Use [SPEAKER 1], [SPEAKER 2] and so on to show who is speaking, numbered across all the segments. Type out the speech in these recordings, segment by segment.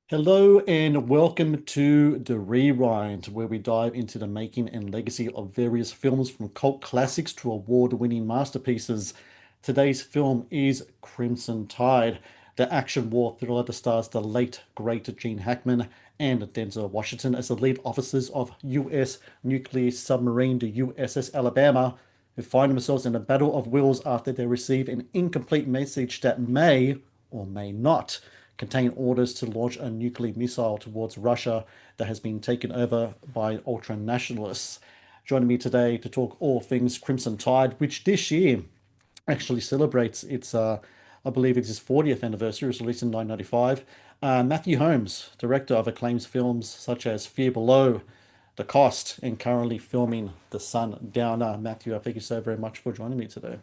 [SPEAKER 1] Hello and welcome to The Rewind, where we dive into the making and legacy of various films from cult classics to award-winning masterpieces. Today's film is Crimson Tide, the action war thriller that stars the late, great Gene Hackman and Denzel Washington as the lead officers of U.S. nuclear submarine, the USS Alabama, who find themselves in a battle of wills after they receive an incomplete message that may or may not contain orders to launch a nuclear missile towards Russia that has been taken over by ultra nationalists. Joining me today to talk all things Crimson Tide, which this year actually celebrates I believe it's its 40th anniversary. It was released in 1995. Matthew Holmes, director of acclaimed films such as Fear Below, The Cost, and currently filming The Sundowner. Matthew, I thank you so very much for joining me today.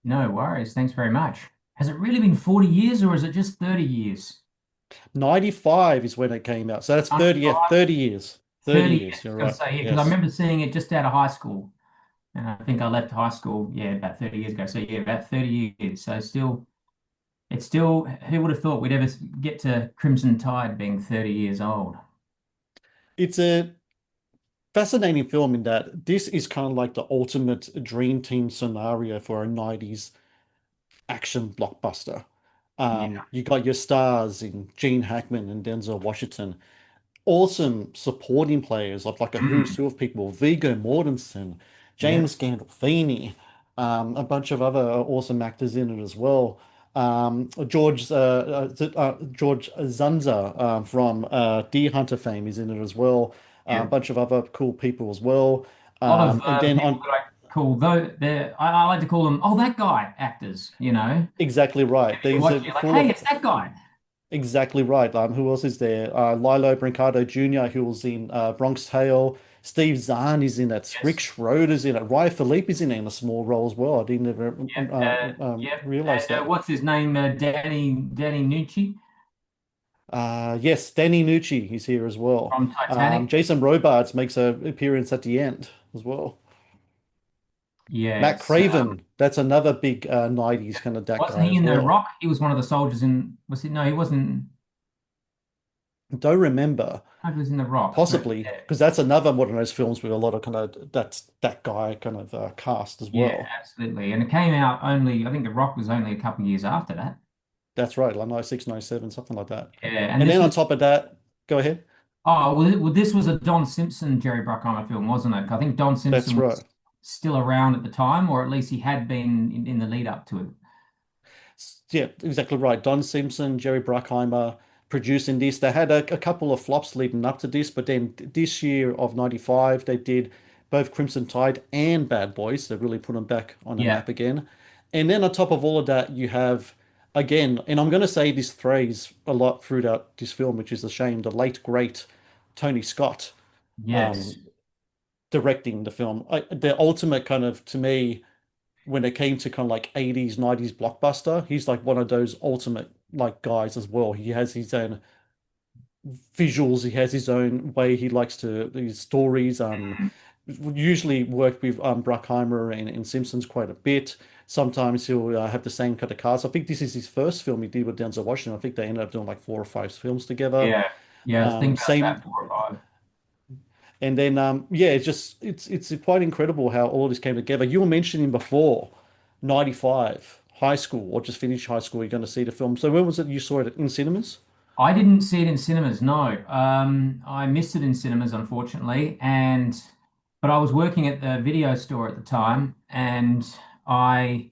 [SPEAKER 2] No worries. Thanks very much. Has it really been 40 years or is it just 30 years?
[SPEAKER 1] 95 is when it came out. So that's 30, yeah,
[SPEAKER 2] 95,
[SPEAKER 1] 30 years. 30
[SPEAKER 2] 30 years.
[SPEAKER 1] years,
[SPEAKER 2] I
[SPEAKER 1] you're
[SPEAKER 2] was going
[SPEAKER 1] right.
[SPEAKER 2] to say, yeah, because I
[SPEAKER 1] Yes.
[SPEAKER 2] remember seeing it just out of high school. And I think I left high school, yeah, about 30 years ago. So yeah, about 30 years. So still, who would have thought we'd ever get to Crimson Tide being 30 years old?
[SPEAKER 1] It's a fascinating film in that this is kind of like the ultimate dream team scenario for a 90s action blockbuster.
[SPEAKER 2] Yeah.
[SPEAKER 1] You got your stars in Gene Hackman and Denzel Washington, awesome supporting players of like a who's
[SPEAKER 2] Mm,
[SPEAKER 1] who of people, Viggo Mortensen,
[SPEAKER 2] yeah.
[SPEAKER 1] James Gandolfini, a bunch of other awesome actors in it as well. George Zunza from Deer Hunter fame is in it as well. A
[SPEAKER 2] Yeah.
[SPEAKER 1] bunch of other cool people as well.
[SPEAKER 2] A lot of
[SPEAKER 1] And then
[SPEAKER 2] people
[SPEAKER 1] on
[SPEAKER 2] that I call though I like to call them, oh, that guy actors, you know.
[SPEAKER 1] exactly right.
[SPEAKER 2] You
[SPEAKER 1] These
[SPEAKER 2] watch
[SPEAKER 1] are
[SPEAKER 2] it like,
[SPEAKER 1] full
[SPEAKER 2] hey,
[SPEAKER 1] of
[SPEAKER 2] it's that guy.
[SPEAKER 1] exactly right. Who else is there? Lilo Brancato Jr., who was in Bronx Tale. Steve Zahn is in it. Rick
[SPEAKER 2] Yes.
[SPEAKER 1] Schroeder's in it. Ryan Philippe is in a small role as well. I didn't ever
[SPEAKER 2] Yep,
[SPEAKER 1] realize
[SPEAKER 2] and
[SPEAKER 1] that.
[SPEAKER 2] what's his name? Danny Nucci
[SPEAKER 1] Yes, Danny Nucci is here as well.
[SPEAKER 2] from Titanic.
[SPEAKER 1] Jason Robards makes an appearance at the end as well. Matt
[SPEAKER 2] Yes,
[SPEAKER 1] Craven, that's another big 90s kind of that
[SPEAKER 2] wasn't
[SPEAKER 1] guy
[SPEAKER 2] he
[SPEAKER 1] as
[SPEAKER 2] in The
[SPEAKER 1] well.
[SPEAKER 2] Rock? He was one of the soldiers in. Was he? No, he wasn't.
[SPEAKER 1] Don't remember.
[SPEAKER 2] I was in The Rock, but
[SPEAKER 1] Possibly, because that's another one of those films with a lot of kind of that's that guy kind of cast as
[SPEAKER 2] yeah,
[SPEAKER 1] well.
[SPEAKER 2] absolutely. And it came out only. I think The Rock was only a couple of years after that.
[SPEAKER 1] That's right, like 96, 97, something like that.
[SPEAKER 2] Yeah, and
[SPEAKER 1] And
[SPEAKER 2] this
[SPEAKER 1] then on
[SPEAKER 2] was.
[SPEAKER 1] top of that, go ahead.
[SPEAKER 2] Oh, well, this was a Don Simpson, Jerry Bruckheimer film, wasn't it? I think Don
[SPEAKER 1] That's
[SPEAKER 2] Simpson
[SPEAKER 1] right.
[SPEAKER 2] was still around at the time, or at least he had been in the lead up to it.
[SPEAKER 1] Yeah, exactly right. Don Simpson, Jerry Bruckheimer producing this. They had a couple of flops leading up to this, but then this year of 95, they did both Crimson Tide and Bad Boys. They really put them back on the
[SPEAKER 2] Yeah.
[SPEAKER 1] map again. And then on top of all of that, you have, again, and I'm going to say this phrase a lot throughout this film, which is a shame, the late, great Tony Scott
[SPEAKER 2] Yes.
[SPEAKER 1] um, directing the film. The ultimate kind of, to me, when it came to kind of like 80s, 90s blockbuster, he's like one of those ultimate like guys as well. He has his own visuals, he has his own way he likes to his stories. Usually worked with Bruckheimer and Simpsons quite a bit. Sometimes he'll have the same kind of cast. I think this is his first film he did with Denzel Washington. I think they ended up doing like 4 or 5 films together.
[SPEAKER 2] Yeah. Yeah. I think about
[SPEAKER 1] Same
[SPEAKER 2] that 4 or 5.
[SPEAKER 1] and then yeah, it's quite incredible how all this came together. You were mentioning before 95 high school or just finished high school, you're going to see the film. So when was it you saw it in cinemas?
[SPEAKER 2] I didn't see it in cinemas, no. I missed it in cinemas, unfortunately, and but I was working at the video store at the time, and I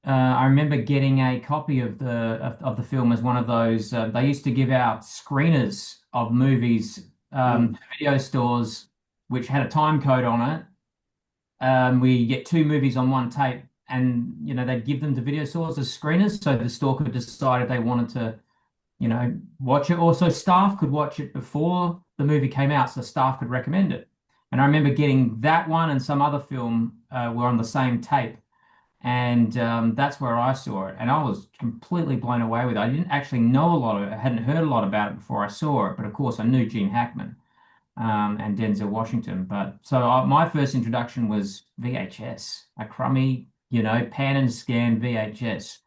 [SPEAKER 2] remember getting a copy of of the film as one of those. They used to give out screeners of movies
[SPEAKER 1] Mm.
[SPEAKER 2] to video stores, which had a time code on it. We get two movies on one tape, and they'd give them to video stores as screeners, so the store could decide if they wanted to watch it. Also, staff could watch it before the movie came out, so staff could recommend it. And I remember getting that one and some other film were on the same tape, and that's where I saw it, and I was completely blown away with it. I didn't actually know a lot of it. I hadn't heard a lot about it before I saw it, but of course I knew Gene Hackman and Denzel Washington. But so my first introduction was VHS, a crummy, pan and scan VHS.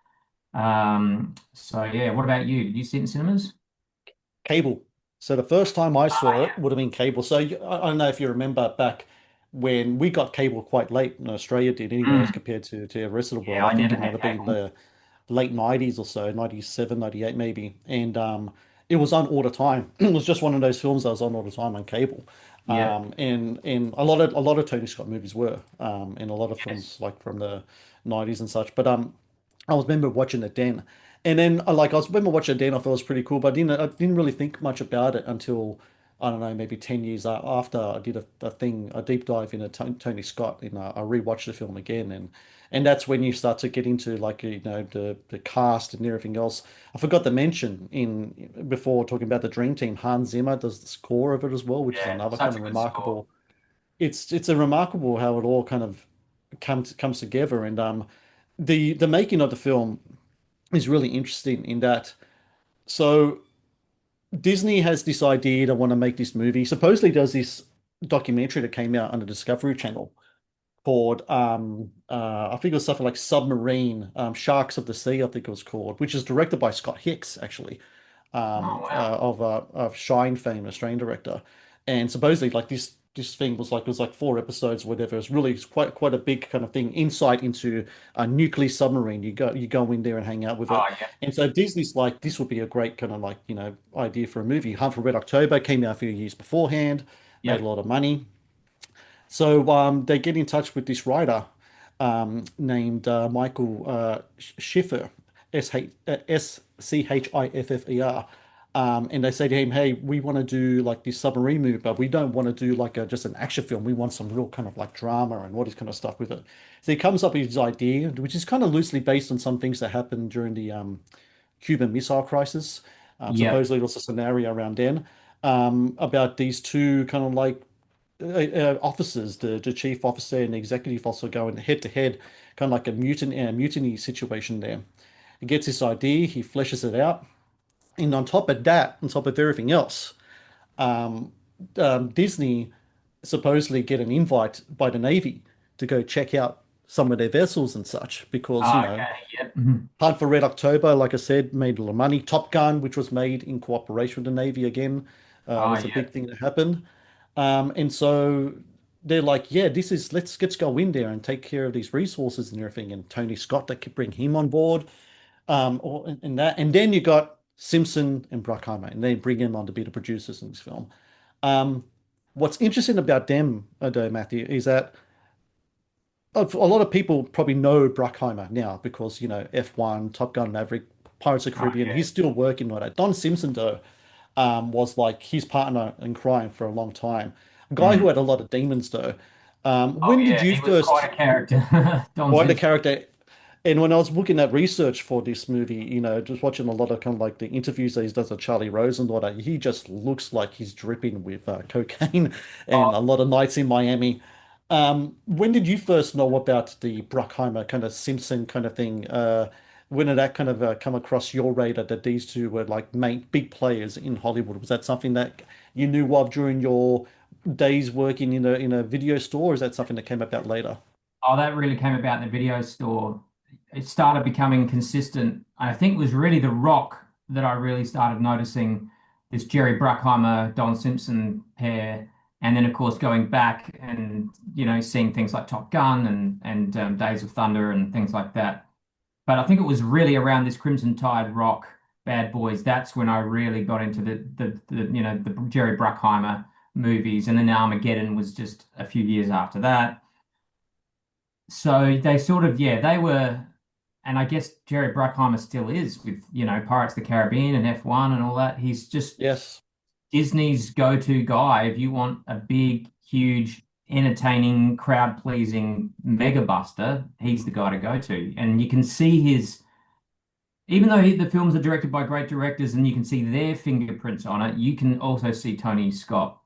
[SPEAKER 2] So yeah, what about you? Did you see it in cinemas?
[SPEAKER 1] Cable. So the first time I
[SPEAKER 2] Ah,
[SPEAKER 1] saw it
[SPEAKER 2] yeah.
[SPEAKER 1] would have been cable. So I don't know if you remember back when we got cable quite late in Australia did anyway, as
[SPEAKER 2] Mm.
[SPEAKER 1] compared to the rest of the world.
[SPEAKER 2] Yeah,
[SPEAKER 1] I
[SPEAKER 2] I
[SPEAKER 1] think
[SPEAKER 2] never
[SPEAKER 1] it might
[SPEAKER 2] had
[SPEAKER 1] have been
[SPEAKER 2] cable.
[SPEAKER 1] the late 90s or so, 97, 98 maybe. And it was on all the time. It was just one of those films that was on all the time on cable.
[SPEAKER 2] Yeah.
[SPEAKER 1] And a lot of Tony Scott movies were, and a lot of films
[SPEAKER 2] Yes.
[SPEAKER 1] like from the 90s and such. But I was remember watching it then. And then I was remember watching it then, I thought it was pretty cool, but I didn't really think much about it until I don't know, maybe 10 years after I did a deep dive into Tony Scott, and I rewatched the film again, and that's when you start to get into like the cast and everything else. I forgot to mention in before talking about the Dream Team, Hans Zimmer does the score of it as well, which is
[SPEAKER 2] Yeah,
[SPEAKER 1] another kind
[SPEAKER 2] such a
[SPEAKER 1] of
[SPEAKER 2] good score.
[SPEAKER 1] remarkable. It's a remarkable how it all kind of comes together, and the making of the film is really interesting in that. So Disney has this idea to want to make this movie. Supposedly, there's this documentary that came out on the Discovery Channel called I think it was something like Submarine Sharks of the Sea, I think it was called, which is directed by Scott Hicks, actually,
[SPEAKER 2] Oh, wow.
[SPEAKER 1] of Shine fame, Australian director. And supposedly, like this thing was like it was like 4 episodes, or whatever. It's really quite a big kind of thing, insight into a nuclear submarine. You go in there and hang out with
[SPEAKER 2] Oh,
[SPEAKER 1] it.
[SPEAKER 2] yeah.
[SPEAKER 1] And so Disney's like, this would be a great kind of like idea for a movie. Hunt for Red October came out a few years beforehand, made a
[SPEAKER 2] Yep.
[SPEAKER 1] lot of money. So they get in touch with this writer named Michael Schiffer, Schiffer, and they say to him, "Hey, we want to do like this submarine movie, but we don't want to do like just an action film. We want some real kind of like drama and all this kind of stuff with it." So he comes up with his idea, which is kind of loosely based on some things that happened during the Cuban Missile Crisis.
[SPEAKER 2] Yep.
[SPEAKER 1] Supposedly, there's a scenario around then about these two kind of like officers, the chief officer and the executive officer going head to head, kind of like a mutiny situation there. He gets this idea, he fleshes it out, and on top of that, on top of everything else, um, Disney supposedly get an invite by the Navy to go check out some of their vessels and such because,
[SPEAKER 2] Oh, okay. Yep. Mhm.
[SPEAKER 1] Hunt for Red October, like I said, made a lot of money. Top Gun, which was made in cooperation with the Navy again,
[SPEAKER 2] Oh,
[SPEAKER 1] was a
[SPEAKER 2] yeah.
[SPEAKER 1] big thing that happened. And so they're like, yeah, this is let's go in there and take care of these resources and everything. And Tony Scott, they could bring him on board. And that, and then you got Simpson and Bruckheimer, and they bring him on to be the producers in this film. Um, what's interesting about them, though, Matthew, is that a lot of people probably know Bruckheimer now because, F1, Top Gun Maverick, Pirates of the
[SPEAKER 2] Oh,
[SPEAKER 1] Caribbean.
[SPEAKER 2] yeah.
[SPEAKER 1] He's still working on it. Don Simpson, though, was like his partner in crime for a long time. A guy who
[SPEAKER 2] Mm.
[SPEAKER 1] had a lot of demons, though.
[SPEAKER 2] Oh,
[SPEAKER 1] When did
[SPEAKER 2] yeah.
[SPEAKER 1] you
[SPEAKER 2] He was
[SPEAKER 1] first
[SPEAKER 2] quite a character, Don
[SPEAKER 1] write the
[SPEAKER 2] Simpson.
[SPEAKER 1] character? And when I was looking at research for this movie, just watching a lot of kind of like the interviews that he does with Charlie Rose and all that, he just looks like he's dripping with cocaine and a
[SPEAKER 2] Oh,
[SPEAKER 1] lot of nights in Miami. When did you first know about the Bruckheimer kind of Simpson kind of thing? When did that kind of come across your radar that these two were like main big players in Hollywood? Was that something that you knew of during your days working in a video store, or is that something that came about later?
[SPEAKER 2] oh, that really came about in the video store. It started becoming consistent. I think it was really The Rock that I really started noticing this Jerry Bruckheimer, Don Simpson pair. And then, of course, going back and, seeing things like Top Gun and Days of Thunder and things like that. But I think it was really around this Crimson Tide Rock Bad Boys. That's when I really got into the Jerry Bruckheimer movies. And then Armageddon was just a few years after that. So they sort of, yeah, they were, and I guess Jerry Bruckheimer still is with, Pirates of the Caribbean and F1 and all that. He's just
[SPEAKER 1] Yes.
[SPEAKER 2] Disney's go-to guy. If you want a big, huge, entertaining, crowd-pleasing mega buster, he's the guy to go to. And you can see even though the films are directed by great directors and you can see their fingerprints on it, you can also see Tony Scott.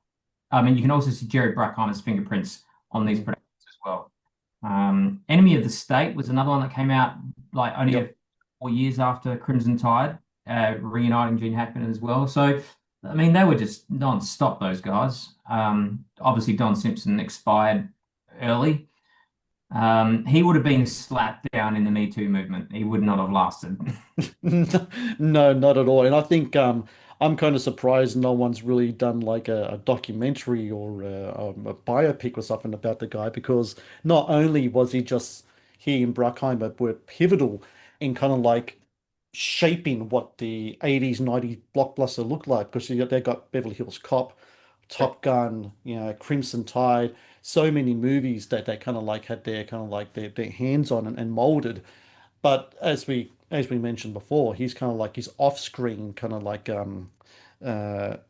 [SPEAKER 2] I mean, you can also see Jerry Bruckheimer's fingerprints on these
[SPEAKER 1] Mm.
[SPEAKER 2] productions as well. Enemy of the State was another one that came out like only
[SPEAKER 1] Yep.
[SPEAKER 2] 4 years after Crimson Tide, reuniting Gene Hackman as well. So, I mean, they were just non-stop, those guys. Obviously, Don Simpson expired early. He would have been slapped down in the Me Too movement. He would not have lasted.
[SPEAKER 1] No, not at all. And I think I'm kind of surprised no one's really done like a documentary or a biopic or something about the guy because not only was he just he and Bruckheimer were pivotal in kind of like shaping what the 80s, 90s blockbuster looked like because they got Beverly Hills Cop, Top Gun, Crimson Tide, so many movies that they kind of like had their kind of like their hands on and molded. But as we mentioned before, he's kind of like his off-screen kind of like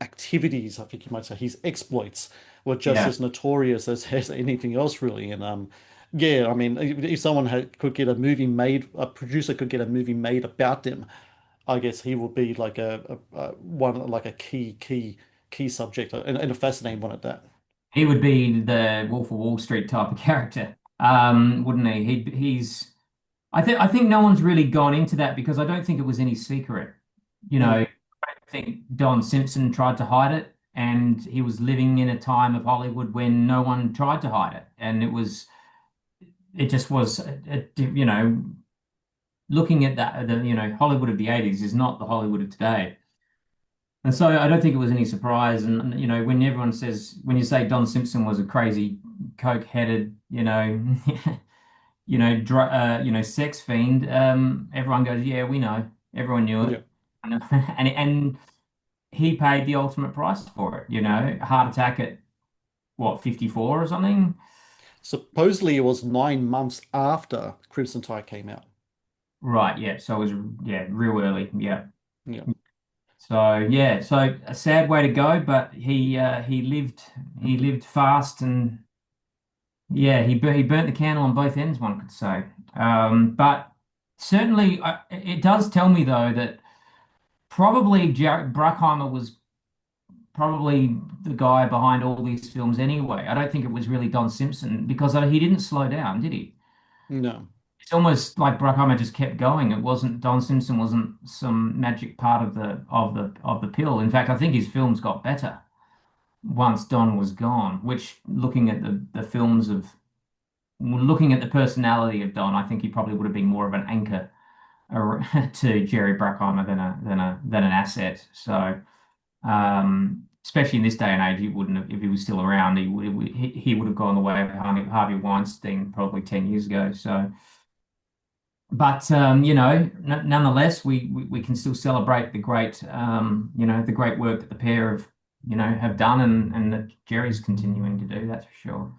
[SPEAKER 1] activities, I think you might say, his exploits were just
[SPEAKER 2] Yeah.
[SPEAKER 1] as notorious as anything else really. And yeah, I mean, if someone could get a movie made, a producer could get a movie made about them, I guess he would be like a one like a key subject and a fascinating one at that.
[SPEAKER 2] He would be the Wolf of Wall Street type of character, wouldn't he? He's. I think no one's really gone into that because I don't think it was any secret.
[SPEAKER 1] Mm,
[SPEAKER 2] I think Don Simpson tried to hide it, and he was living in a time of Hollywood when no one tried to hide it, and it just was, looking at that, Hollywood of the '80s is not the Hollywood of today. And so I don't think it was any surprise. And when everyone says, when you say Don Simpson was a crazy, coke-headed, sex fiend, everyone goes, yeah, we know. Everyone knew it.
[SPEAKER 1] yeah.
[SPEAKER 2] And he paid the ultimate price for it, heart attack at what, 54 or something?
[SPEAKER 1] Supposedly it was 9 months after Crimson Tide came out.
[SPEAKER 2] Right, yeah. So it was, yeah, real early. Yeah.
[SPEAKER 1] Yeah.
[SPEAKER 2] So yeah, so a sad way to go, but he lived fast, and yeah, he burnt the candle on both ends, one could say. But certainly, it does tell me though that probably Bruckheimer was probably the guy behind all these films anyway. I don't think it was really Don Simpson because he didn't slow down, did he?
[SPEAKER 1] No.
[SPEAKER 2] It's almost like Bruckheimer just kept going. It wasn't Don Simpson wasn't some magic part of the pill. In fact, I think his films got better once Don was gone. Which, looking at the films of looking at the personality of Don, I think he probably would have been more of an anchor to Jerry Bruckheimer than an asset. So, especially in this day and age, he wouldn't have, if he was still around, he would have gone the way of Harvey Weinstein probably 10 years ago. So, but nonetheless, we can still celebrate the great work that the pair of have done, and that Jerry's continuing to do. That's for sure.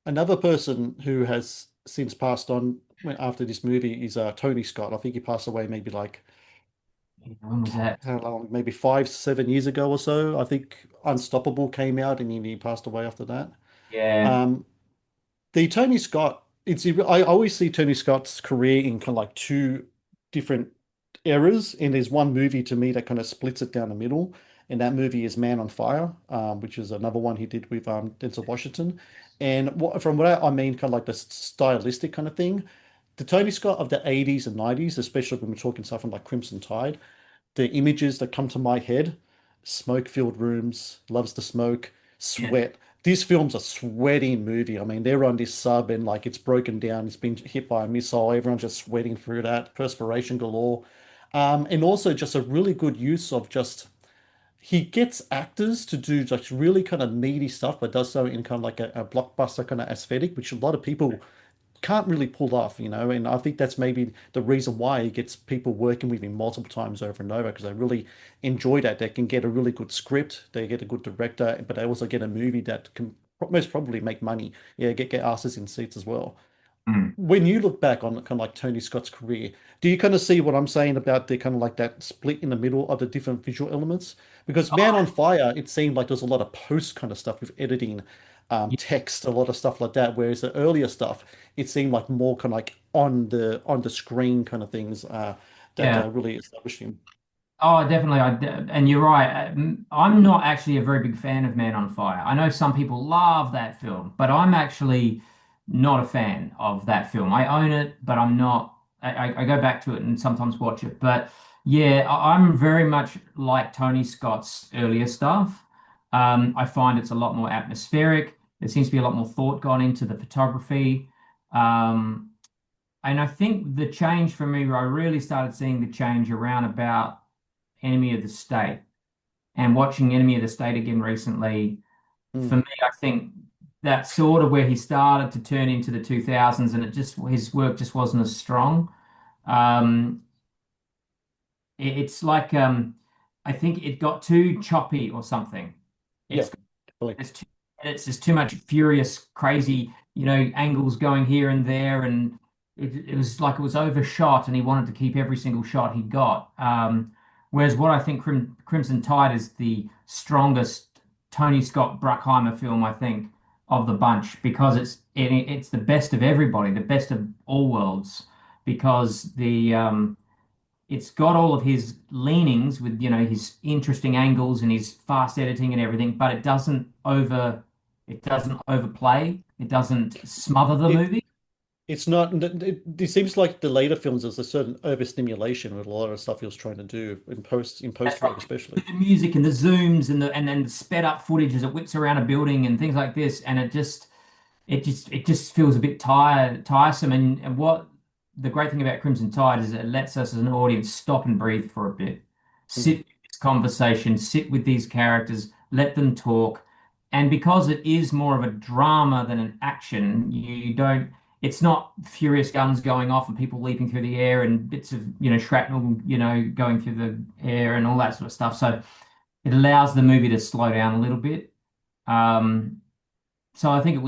[SPEAKER 1] Another person who has since passed on after this movie is Tony Scott. I think he passed away maybe like
[SPEAKER 2] Yeah, when was that?
[SPEAKER 1] how long? Maybe 5, 7 years ago or so. I think Unstoppable came out and he passed away after that.
[SPEAKER 2] Yeah,
[SPEAKER 1] Um, the Tony Scott, I always see Tony Scott's career in kind of like two different eras, and there's one movie to me that kind of splits it down the middle, and that movie is Man on Fire, which is another one he did with Denzel Washington. And from what I mean, kind of like the stylistic kind of thing, the Tony Scott of the 80s and 90s, especially when we're talking something like Crimson Tide, the images that come to my head, smoke-filled rooms, loves to smoke,
[SPEAKER 2] yeah,
[SPEAKER 1] sweat. This film's a sweaty movie. I mean, they're on this sub and like it's broken down, it's been hit by a missile, everyone's just sweating through that, perspiration galore. And also just a really good use of just he gets actors to do just really kind of meaty stuff, but does so in kind of like a blockbuster kind of aesthetic, which a lot of people can't really pull off. And I think that's maybe the reason why he gets people working with him multiple times over and over because they really enjoy that. They can get a really good script, they get a good director, but they also get a movie that can most probably make money. Yeah, get asses in seats as well.
[SPEAKER 2] mm.
[SPEAKER 1] When you look back on kind of like Tony Scott's career, do you kind of see what I'm saying about the kind of like that split in the middle of the different visual elements? Because Man on
[SPEAKER 2] Oh,
[SPEAKER 1] Fire, it seemed like there's a lot of post kind of stuff with editing,
[SPEAKER 2] yeah,
[SPEAKER 1] text, a lot of stuff like that. Whereas the earlier stuff, it seemed like more kind of like on the screen kind of things that
[SPEAKER 2] yeah.
[SPEAKER 1] really established him.
[SPEAKER 2] Oh, definitely. And you're right. I'm not actually a very big fan of Man on Fire. I know some people love that film, but I'm actually not a fan of that film. I own it, but I'm not. I go back to it and sometimes watch it. But yeah, I'm very much like Tony Scott's earlier stuff. I find it's a lot more atmospheric. There seems to be a lot more thought gone into the photography. Um, and I think the change for me, where I really started seeing the change around about Enemy of the State. And watching Enemy of the State again recently, for
[SPEAKER 1] Mm.
[SPEAKER 2] me, I think that's sort of where he started to turn into the 2000s, and his work just wasn't as strong. Um, it's like I think it got too choppy or something.
[SPEAKER 1] Yeah,
[SPEAKER 2] It's
[SPEAKER 1] definitely.
[SPEAKER 2] there's too, it's just too much furious, crazy, angles going here and there, and it was like it was overshot, and he wanted to keep every single shot he got. Whereas what I think Crimson Tide is the strongest Tony Scott Bruckheimer film, I think, of the bunch because it's the best of everybody, the best of all worlds, because it's got all of his leanings with his interesting angles and his fast editing and everything, but it doesn't overplay, it doesn't smother the
[SPEAKER 1] It
[SPEAKER 2] movie.
[SPEAKER 1] it's not. It seems like the later films there's a certain overstimulation with a lot of stuff he was trying to do in post
[SPEAKER 2] That's right.
[SPEAKER 1] work especially.
[SPEAKER 2] With the music and the zooms and then the sped up footage as it whips around a building and things like this, and it just feels a bit tiresome. And what the great thing about Crimson Tide is it lets us as an audience stop and breathe for a bit, sit
[SPEAKER 1] Mm.
[SPEAKER 2] with this conversation, sit with these characters, let them talk. And because it is more of a drama than an action, you don't. It's not furious guns going off and people leaping through the air and bits of shrapnel going through the air and all that sort of stuff. So it allows the movie to slow down a little bit. Um, so I think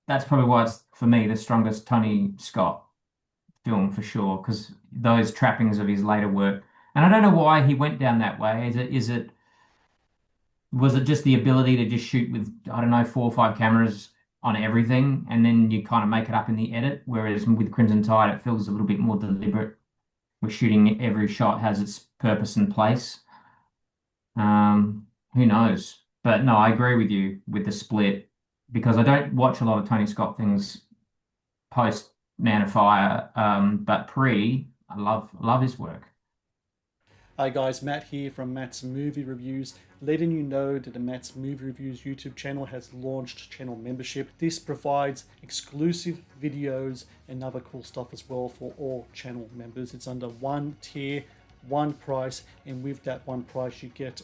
[SPEAKER 2] that's probably why it's for me the strongest Tony Scott film for sure, because those trappings of his later work. And I don't know why he went down that way. Was it just the ability to just shoot with, I don't know, 4 or 5 cameras on everything and then you kind of make it up in the edit? Whereas with Crimson Tide, it feels a little bit more deliberate. We're shooting every shot has its purpose and place. Who knows? But no, I agree with you with the split because I don't watch a lot of Tony Scott things post Man of Fire, but pre, I love his work.
[SPEAKER 1] Hi guys, Matt here from Matt's Movie Reviews, letting you know that the Matt's Movie Reviews YouTube channel has launched channel membership. This provides exclusive videos and other cool stuff as well for all channel members. It's under one tier, one price, and with that one price you get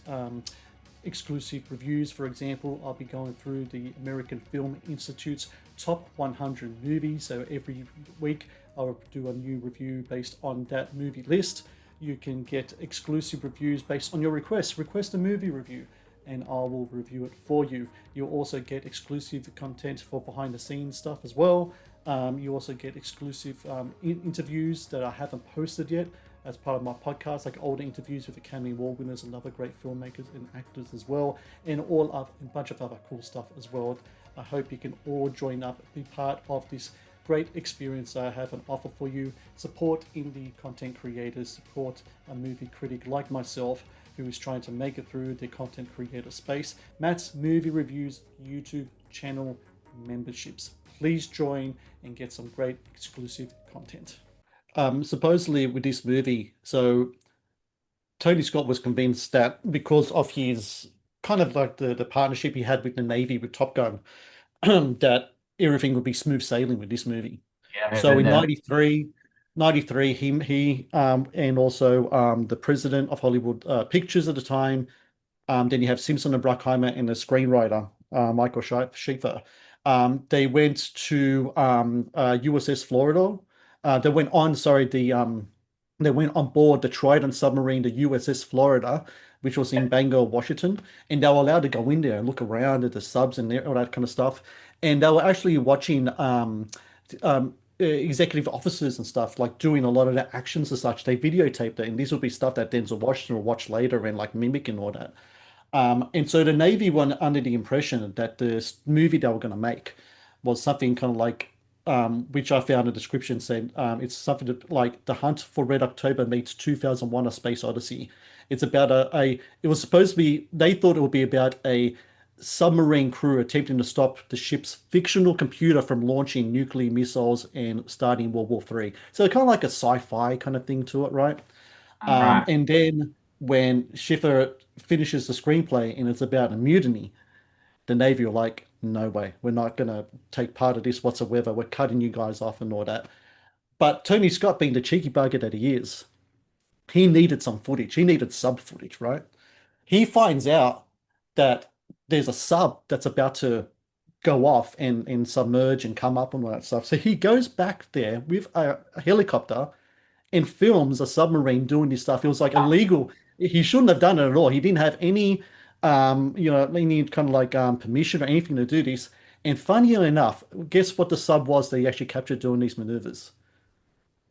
[SPEAKER 1] exclusive reviews. For example, I'll be going through the American Film Institute's top 100 movies. So every week I'll do a new review based on that movie list. You can get exclusive reviews based on your requests. Request a movie review and I will review it for you. You'll also get exclusive content for behind the scenes stuff as well. You also get exclusive interviews that I haven't posted yet as part of my podcast, like older interviews with Academy Award winners and other great filmmakers and actors as well, and a bunch of other cool stuff as well. I hope you can all join up, be part of this great experience I have on offer for you. Support indie content creators, support a movie critic like myself who is trying to make it through the content creator space. Matt's Movie Reviews YouTube channel memberships. Please join and get some great exclusive content. Supposedly with this movie, so Tony Scott was convinced that because of his kind of like the partnership he had with the Navy with Top Gun, that everything would be smooth sailing with this movie.
[SPEAKER 2] Yeah, I
[SPEAKER 1] So
[SPEAKER 2] heard
[SPEAKER 1] in
[SPEAKER 2] that.
[SPEAKER 1] 93, he and also the president of Hollywood Pictures at the time. Then you have Simpson and Bruckheimer and the screenwriter, Michael Schaefer. They went to USS Florida. They went on, sorry, they went on board the Trident submarine, the USS Florida, which was in Bangor, Washington, and they were allowed to go in there and look around at the subs and all that kind of stuff. And they were actually watching executive officers and stuff, like doing a lot of the actions and such. They videotaped it, and this would be stuff that Denzel Washington will watch later and like mimic and all that. And so the Navy were under the impression that the movie they were going to make was something kind of like, which I found a description said, it's something that, like The Hunt for Red October meets 2001: A Space Odyssey. It's about it was supposed to be, they thought it would be about a submarine crew attempting to stop the ship's fictional computer from launching nuclear missiles and starting World War III. So kind of like a sci-fi kind of thing to it, right?
[SPEAKER 2] Right.
[SPEAKER 1] And then when Schiffer finishes the screenplay and it's about a mutiny, the Navy are like, no way, we're not going to take part of this whatsoever. We're cutting you guys off and all that. But Tony Scott, being the cheeky bugger that he is, He needed some footage. He needed sub footage, right? He finds out that there's a sub that's about to go off and submerge and come up and all that stuff. So he goes back there with a helicopter and films a submarine doing this stuff. It was like illegal. He shouldn't have done it at all. He didn't have any, any kind of like permission or anything to do this. And funny enough, guess what the sub was that he actually captured doing these maneuvers?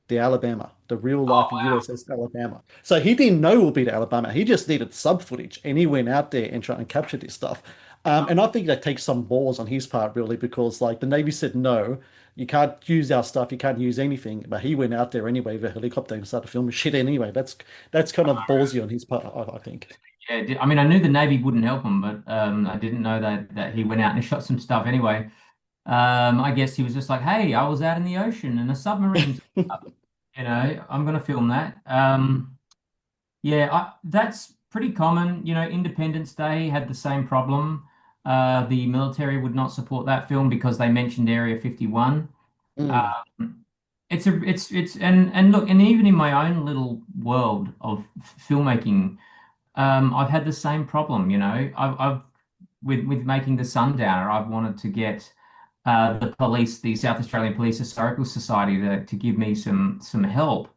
[SPEAKER 1] The Alabama, the real life
[SPEAKER 2] Oh,
[SPEAKER 1] USS Alabama. So he didn't know it would be the Alabama. He just needed sub footage, and he went out there and tried and captured this stuff.
[SPEAKER 2] wow.
[SPEAKER 1] And I think that takes some balls on his part, really, because like the Navy said, no, you can't use our stuff, you can't use anything. But he went out there anyway with a helicopter and started filming shit anyway. That's kind of ballsy on his part, I think.
[SPEAKER 2] Yeah, I mean, I knew the Navy wouldn't help him, but I didn't know that he went out and shot some stuff anyway. I guess he was just like, "Hey, I was out in the ocean and a submarine, I'm going to film that." Yeah, that's pretty common. Independence Day had the same problem. The military would not support that film because they mentioned Area 51.
[SPEAKER 1] Mm,
[SPEAKER 2] Um, and look, and even in my own little world of filmmaking. I've had the same problem, I've with making the Sundowner, I've wanted to get the police, the South Australian Police Historical Society, to give me some help,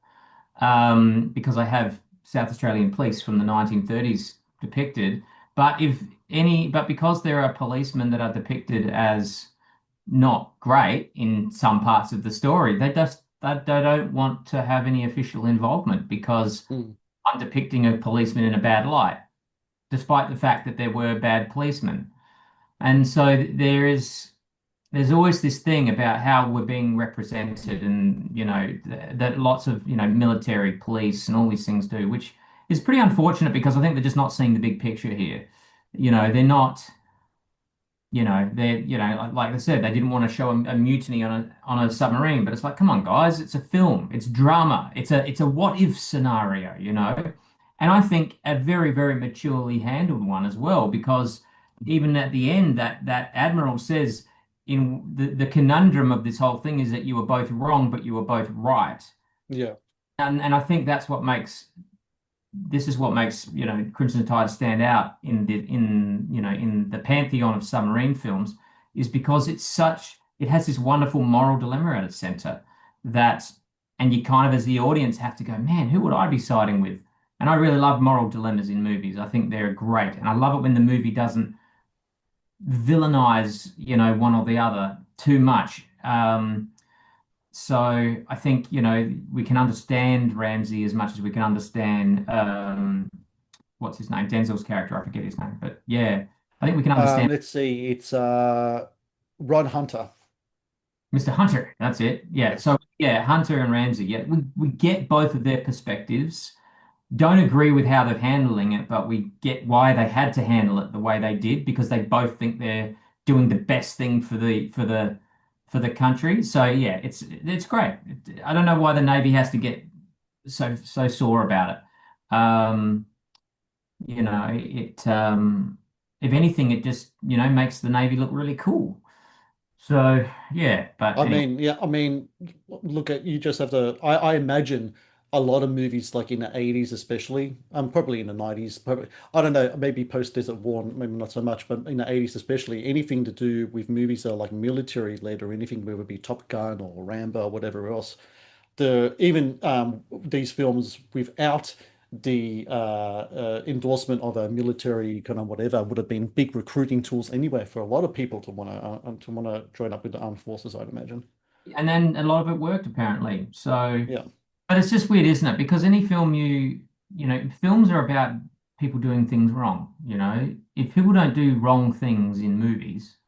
[SPEAKER 2] because I have South Australian police from the 1930s depicted. But because there are policemen that are depicted as not great in some parts of the story, they don't want to have any official involvement because
[SPEAKER 1] mm.
[SPEAKER 2] I'm depicting a policeman in a bad light, despite the fact that there were bad policemen. And so there's always this thing about how we're being represented, and that lots of military, police, and all these things do, which is pretty unfortunate because I think they're just not seeing the big picture here. They're not. They're, like I said, they didn't want to show a mutiny on a submarine, but it's like, come on, guys, it's a film, it's drama, it's a what if scenario. And I think a very, very maturely handled one as well, because even at the end, that admiral says, in the conundrum of this whole thing is that you were both wrong, but you were both right.
[SPEAKER 1] Yeah.
[SPEAKER 2] And I think this is what makes Crimson Tide stand out in the pantheon of submarine films, is because it has this wonderful moral dilemma at its center, that and you kind of, as the audience, have to go, man, who would I be siding with? And I really love moral dilemmas in movies. I think they're great, and I love it when the movie doesn't villainize one or the other too much. So I think, we can understand Ramsey as much as we can understand, what's his name? Denzel's character. I forget his name, but yeah, I think we can understand
[SPEAKER 1] Let's see. It's Ron Hunter.
[SPEAKER 2] Mr. Hunter. That's it. Yeah.
[SPEAKER 1] Yeah.
[SPEAKER 2] So yeah, Hunter and Ramsey. Yeah, we get both of their perspectives. Don't agree with how they're handling it, but we get why they had to handle it the way they did, because they both think they're doing the best thing for the country. So yeah, it's great. I don't know why the Navy has to get so sore about it. It if anything, it just makes the Navy look really cool. So yeah, but
[SPEAKER 1] I
[SPEAKER 2] anyway.
[SPEAKER 1] mean, yeah, I mean, look at you just have to. I imagine a lot of movies like in the 80s, especially, probably in the 90s, probably I don't know, maybe post Desert War, maybe not so much, but in the 80s especially, anything to do with movies that are like military led or anything, whether it be Top Gun or Rambo or whatever else, even these films without the endorsement of a military kind of whatever would have been big recruiting tools anyway for a lot of people to want to join up with the armed forces, I'd imagine.
[SPEAKER 2] And then a lot of it worked apparently. So,
[SPEAKER 1] Yeah.
[SPEAKER 2] but it's just weird, isn't it? Because any film films are about people doing things wrong. If people don't do wrong things in movies,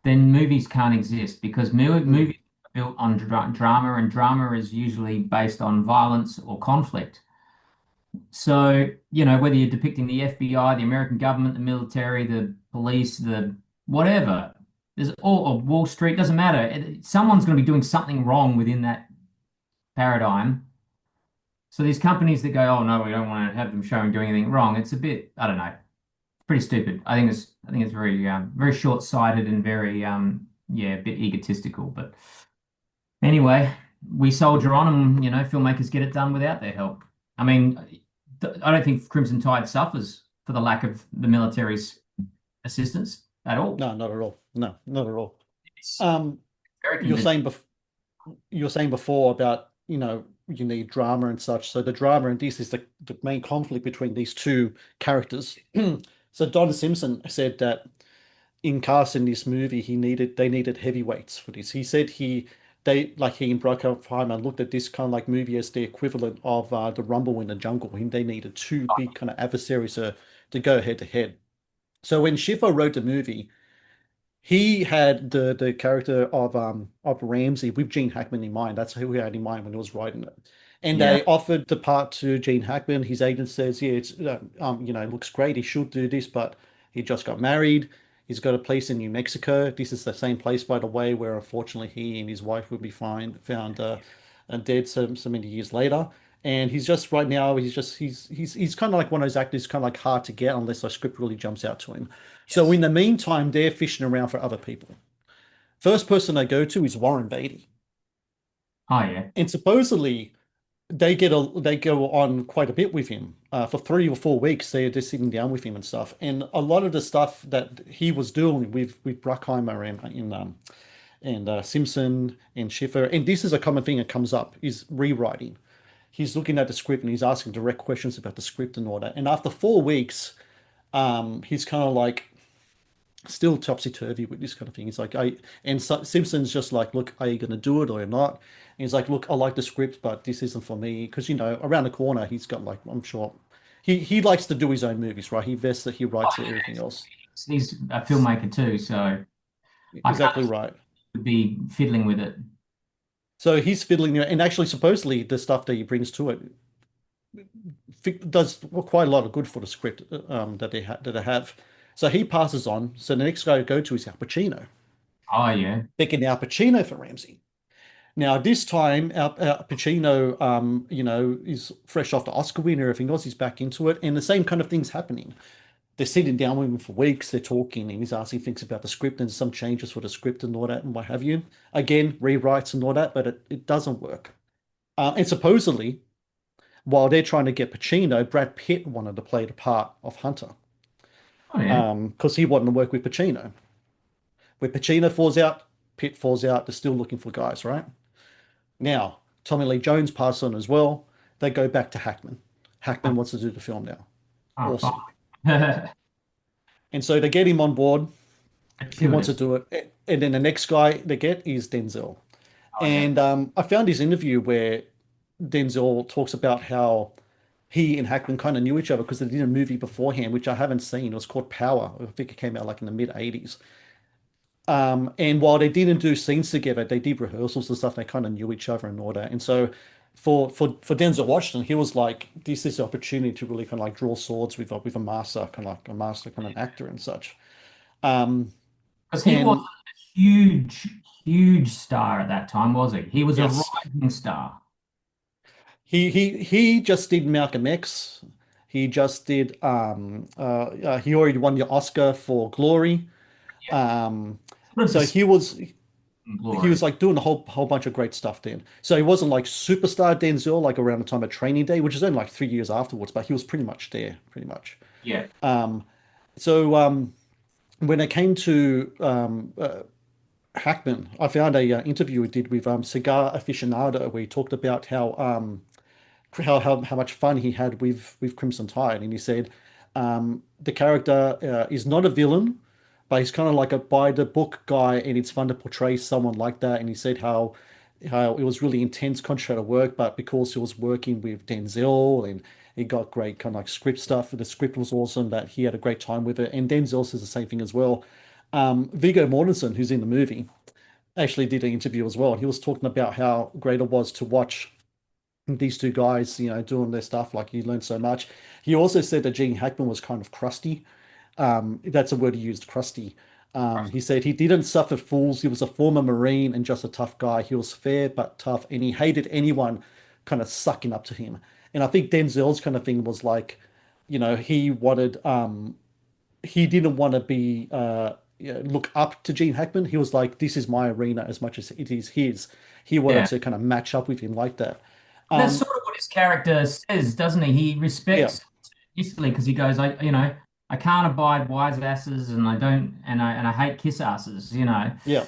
[SPEAKER 2] then movies can't exist, because
[SPEAKER 1] Mm.
[SPEAKER 2] movies are built on drama, and drama is usually based on violence or conflict. So, whether you're depicting the FBI, the American government, the military, the police, the whatever, there's all or Wall Street, doesn't matter. Someone's going to be doing something wrong within that paradigm. So these companies that go, oh no, we don't want to have them showing doing anything wrong. It's a bit, I don't know, pretty stupid. I think it's very very short-sighted and very yeah, a bit egotistical. But anyway, we soldier on, and filmmakers get it done without their help. I mean, I don't think Crimson Tide suffers for the lack of the military's assistance at all.
[SPEAKER 1] No, not at all. No, not at all.
[SPEAKER 2] It's
[SPEAKER 1] Um,
[SPEAKER 2] very
[SPEAKER 1] you're
[SPEAKER 2] convincing.
[SPEAKER 1] saying you were saying before about, you need drama and such. So the drama in this is the main conflict between these two characters. So Don Simpson said that in casting this movie, they needed heavyweights for this. He said he and Bruckheimer looked at this kind of like movie as the equivalent of the Rumble in the Jungle, and they needed two big kind of adversaries to go head to head. So when Schiffer wrote the movie, he had the character of Ramsey with Gene Hackman in mind. That's who he had in mind when he was writing it. And
[SPEAKER 2] Yeah.
[SPEAKER 1] they offered the part to Gene Hackman. His agent says, "Yeah, it looks great. He should do this, but he just got married. He's got a place in New Mexico. This is the same place, by the way, where unfortunately he and his wife would be found dead so many years later." And he's just right now, he's kind of like one of those actors, kind of like hard to get unless a script really jumps out to him. So
[SPEAKER 2] Yes.
[SPEAKER 1] in the meantime, they're fishing around for other people. First person they go to is Warren Beatty,
[SPEAKER 2] Oh yeah.
[SPEAKER 1] and supposedly they go on quite a bit with him. For 3 or 4 weeks. They're just sitting down with him and stuff. And a lot of the stuff that he was doing with Bruckheimer and Simpson and Schiffer, and this is a common thing that comes up, is rewriting. He's looking at the script and he's asking direct questions about the script and all that. And after 4 weeks, he's kind of like still topsy-turvy with this kind of thing. He's like, Simpson's just like, look, are you going to do it or not? And he's like, look, I like the script, but this isn't for me. Because, around the corner, he's got like, I'm sure he likes to do his own movies, right? He vests that he
[SPEAKER 2] Oh,
[SPEAKER 1] writes
[SPEAKER 2] yeah.
[SPEAKER 1] everything else.
[SPEAKER 2] He's a filmmaker too, so I can't
[SPEAKER 1] Exactly right.
[SPEAKER 2] be fiddling with it.
[SPEAKER 1] So he's fiddling there, and actually, supposedly, the stuff that he brings to it does quite a lot of good for the script that they have. So he passes on. So the next guy to go to is Al Pacino,
[SPEAKER 2] Oh yeah.
[SPEAKER 1] picking Al Pacino for Ramsey. Now, this time, Al Pacino, is fresh off the Oscar win and everything else. He's back into it, and the same kind of thing's happening. They're sitting down with him for weeks. They're talking, and he's asking things about the script and some changes for the script and all that, and what have you. Again, rewrites and all that, but it doesn't work. And supposedly, while they're trying to get Pacino, Brad Pitt wanted to play the part of Hunter,
[SPEAKER 2] Oh yeah.
[SPEAKER 1] because he wanted to work with Pacino. Where Pacino falls out, Pitt falls out. They're still looking for guys, right? Now, Tommy Lee Jones passed on as well. They go back to Hackman. Hackman wants to do the film now.
[SPEAKER 2] Oh,
[SPEAKER 1] Awesome.
[SPEAKER 2] fine.
[SPEAKER 1] And so they get him on board. He wants to
[SPEAKER 2] Gratuitous.
[SPEAKER 1] do it. And then the next guy they get is Denzel.
[SPEAKER 2] Oh yeah.
[SPEAKER 1] And I found his interview where Denzel talks about how he and Hackman kind of knew each other because they did a movie beforehand, which I haven't seen. It was called Power. I think it came out like in the mid 80s. And while they didn't do scenes together, they did rehearsals and stuff. They kind of knew each other and all that. And so for Denzel Washington, he was like, this is the opportunity to really kind of like draw swords with a master, kind of like a master kind of actor and such. Um,
[SPEAKER 2] Because he wasn't
[SPEAKER 1] and
[SPEAKER 2] a huge star at that time, was he? He was a
[SPEAKER 1] yes,
[SPEAKER 2] rising star.
[SPEAKER 1] he just did Malcolm X. He just did he already won the Oscar for Glory.
[SPEAKER 2] Yeah.
[SPEAKER 1] Um,
[SPEAKER 2] Sort of
[SPEAKER 1] so
[SPEAKER 2] the
[SPEAKER 1] he
[SPEAKER 2] glory.
[SPEAKER 1] was like doing a whole bunch of great stuff then. So he wasn't like superstar Denzel like around the time of Training Day, which is only like 3 years afterwards, but he was pretty much there, pretty much.
[SPEAKER 2] Yeah.
[SPEAKER 1] So when it came to Hackman, I found a interview he did with Cigar Aficionado where he talked about how much fun he had with Crimson Tide, and he said the character is not a villain, but he's kind of like a by the book guy, and it's fun to portray someone like that. And he said how it was really intense contract work, but because he was working with Denzel and he got great kind of like script stuff, the script was awesome, that he had a great time with it. And Denzel says the same thing as well. Viggo Mortensen, who's in the movie, actually did an interview as well. He was talking about how great it was to watch these two guys, doing their stuff. Like he learned so much. He also said that Gene Hackman was kind of crusty. That's a word he used, crusty. He said he didn't suffer fools. He was a former Marine and just a tough guy. He was fair but tough, and he hated anyone kind of sucking up to him. And I think Denzel's kind of thing was like, he didn't want to be look up to Gene Hackman. He was like, this is my arena as much as it is his. He wanted
[SPEAKER 2] Yeah.
[SPEAKER 1] to kind of match up with him like that.
[SPEAKER 2] That's
[SPEAKER 1] Um,
[SPEAKER 2] sort of what his character says, doesn't he? He
[SPEAKER 1] Yeah,
[SPEAKER 2] respects Italy because he goes, I can't abide wise asses, and I don't, and I hate kiss asses,
[SPEAKER 1] yeah,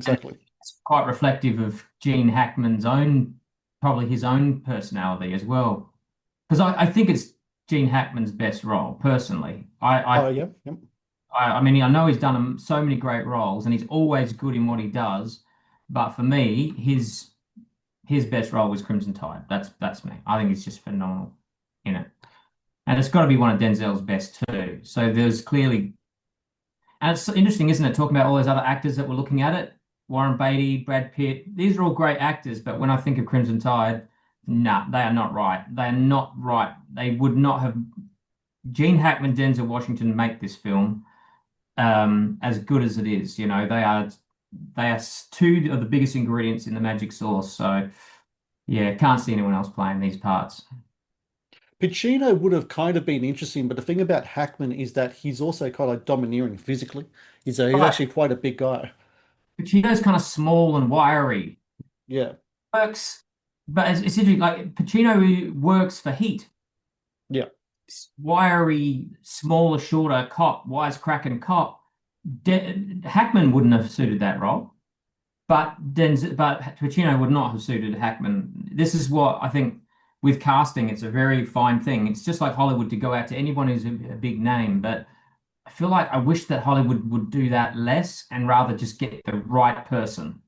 [SPEAKER 2] and
[SPEAKER 1] exactly.
[SPEAKER 2] it's quite reflective of Gene Hackman's own, probably his own personality as well. Because I think it's Gene Hackman's best role, personally.
[SPEAKER 1] Oh, yeah, yeah.
[SPEAKER 2] I mean, I know he's done so many great roles, and he's always good in what he does. But for me, his best role was Crimson Tide. That's me. I think he's just phenomenal in it, and it's got to be one of Denzel's best too. So there's clearly, and it's interesting, isn't it? Talking about all those other actors that were looking at it, Warren Beatty, Brad Pitt. These are all great actors, but when I think of Crimson Tide, nah, they are not right. They are not right. They would not have. Gene Hackman, Denzel Washington make this film as good as it is. They are two of the biggest ingredients in the magic sauce. So yeah, can't see anyone else playing these parts.
[SPEAKER 1] Pacino would have kind of been interesting, but the thing about Hackman is that he's also kind of like domineering physically. He's
[SPEAKER 2] Right.
[SPEAKER 1] actually quite a big guy.
[SPEAKER 2] Pacino's kind of small and wiry.
[SPEAKER 1] Yeah,
[SPEAKER 2] Works, but it's interesting. Like Pacino works for heat.
[SPEAKER 1] yeah.
[SPEAKER 2] This wiry, smaller, shorter cop, wisecracking cop. Hackman wouldn't have suited that role. But Pacino would not have suited Hackman. This is what I think with casting, it's a very fine thing. It's just like Hollywood to go out to anyone who's a big name, but I feel like I wish that Hollywood would do that less and rather just get the right person,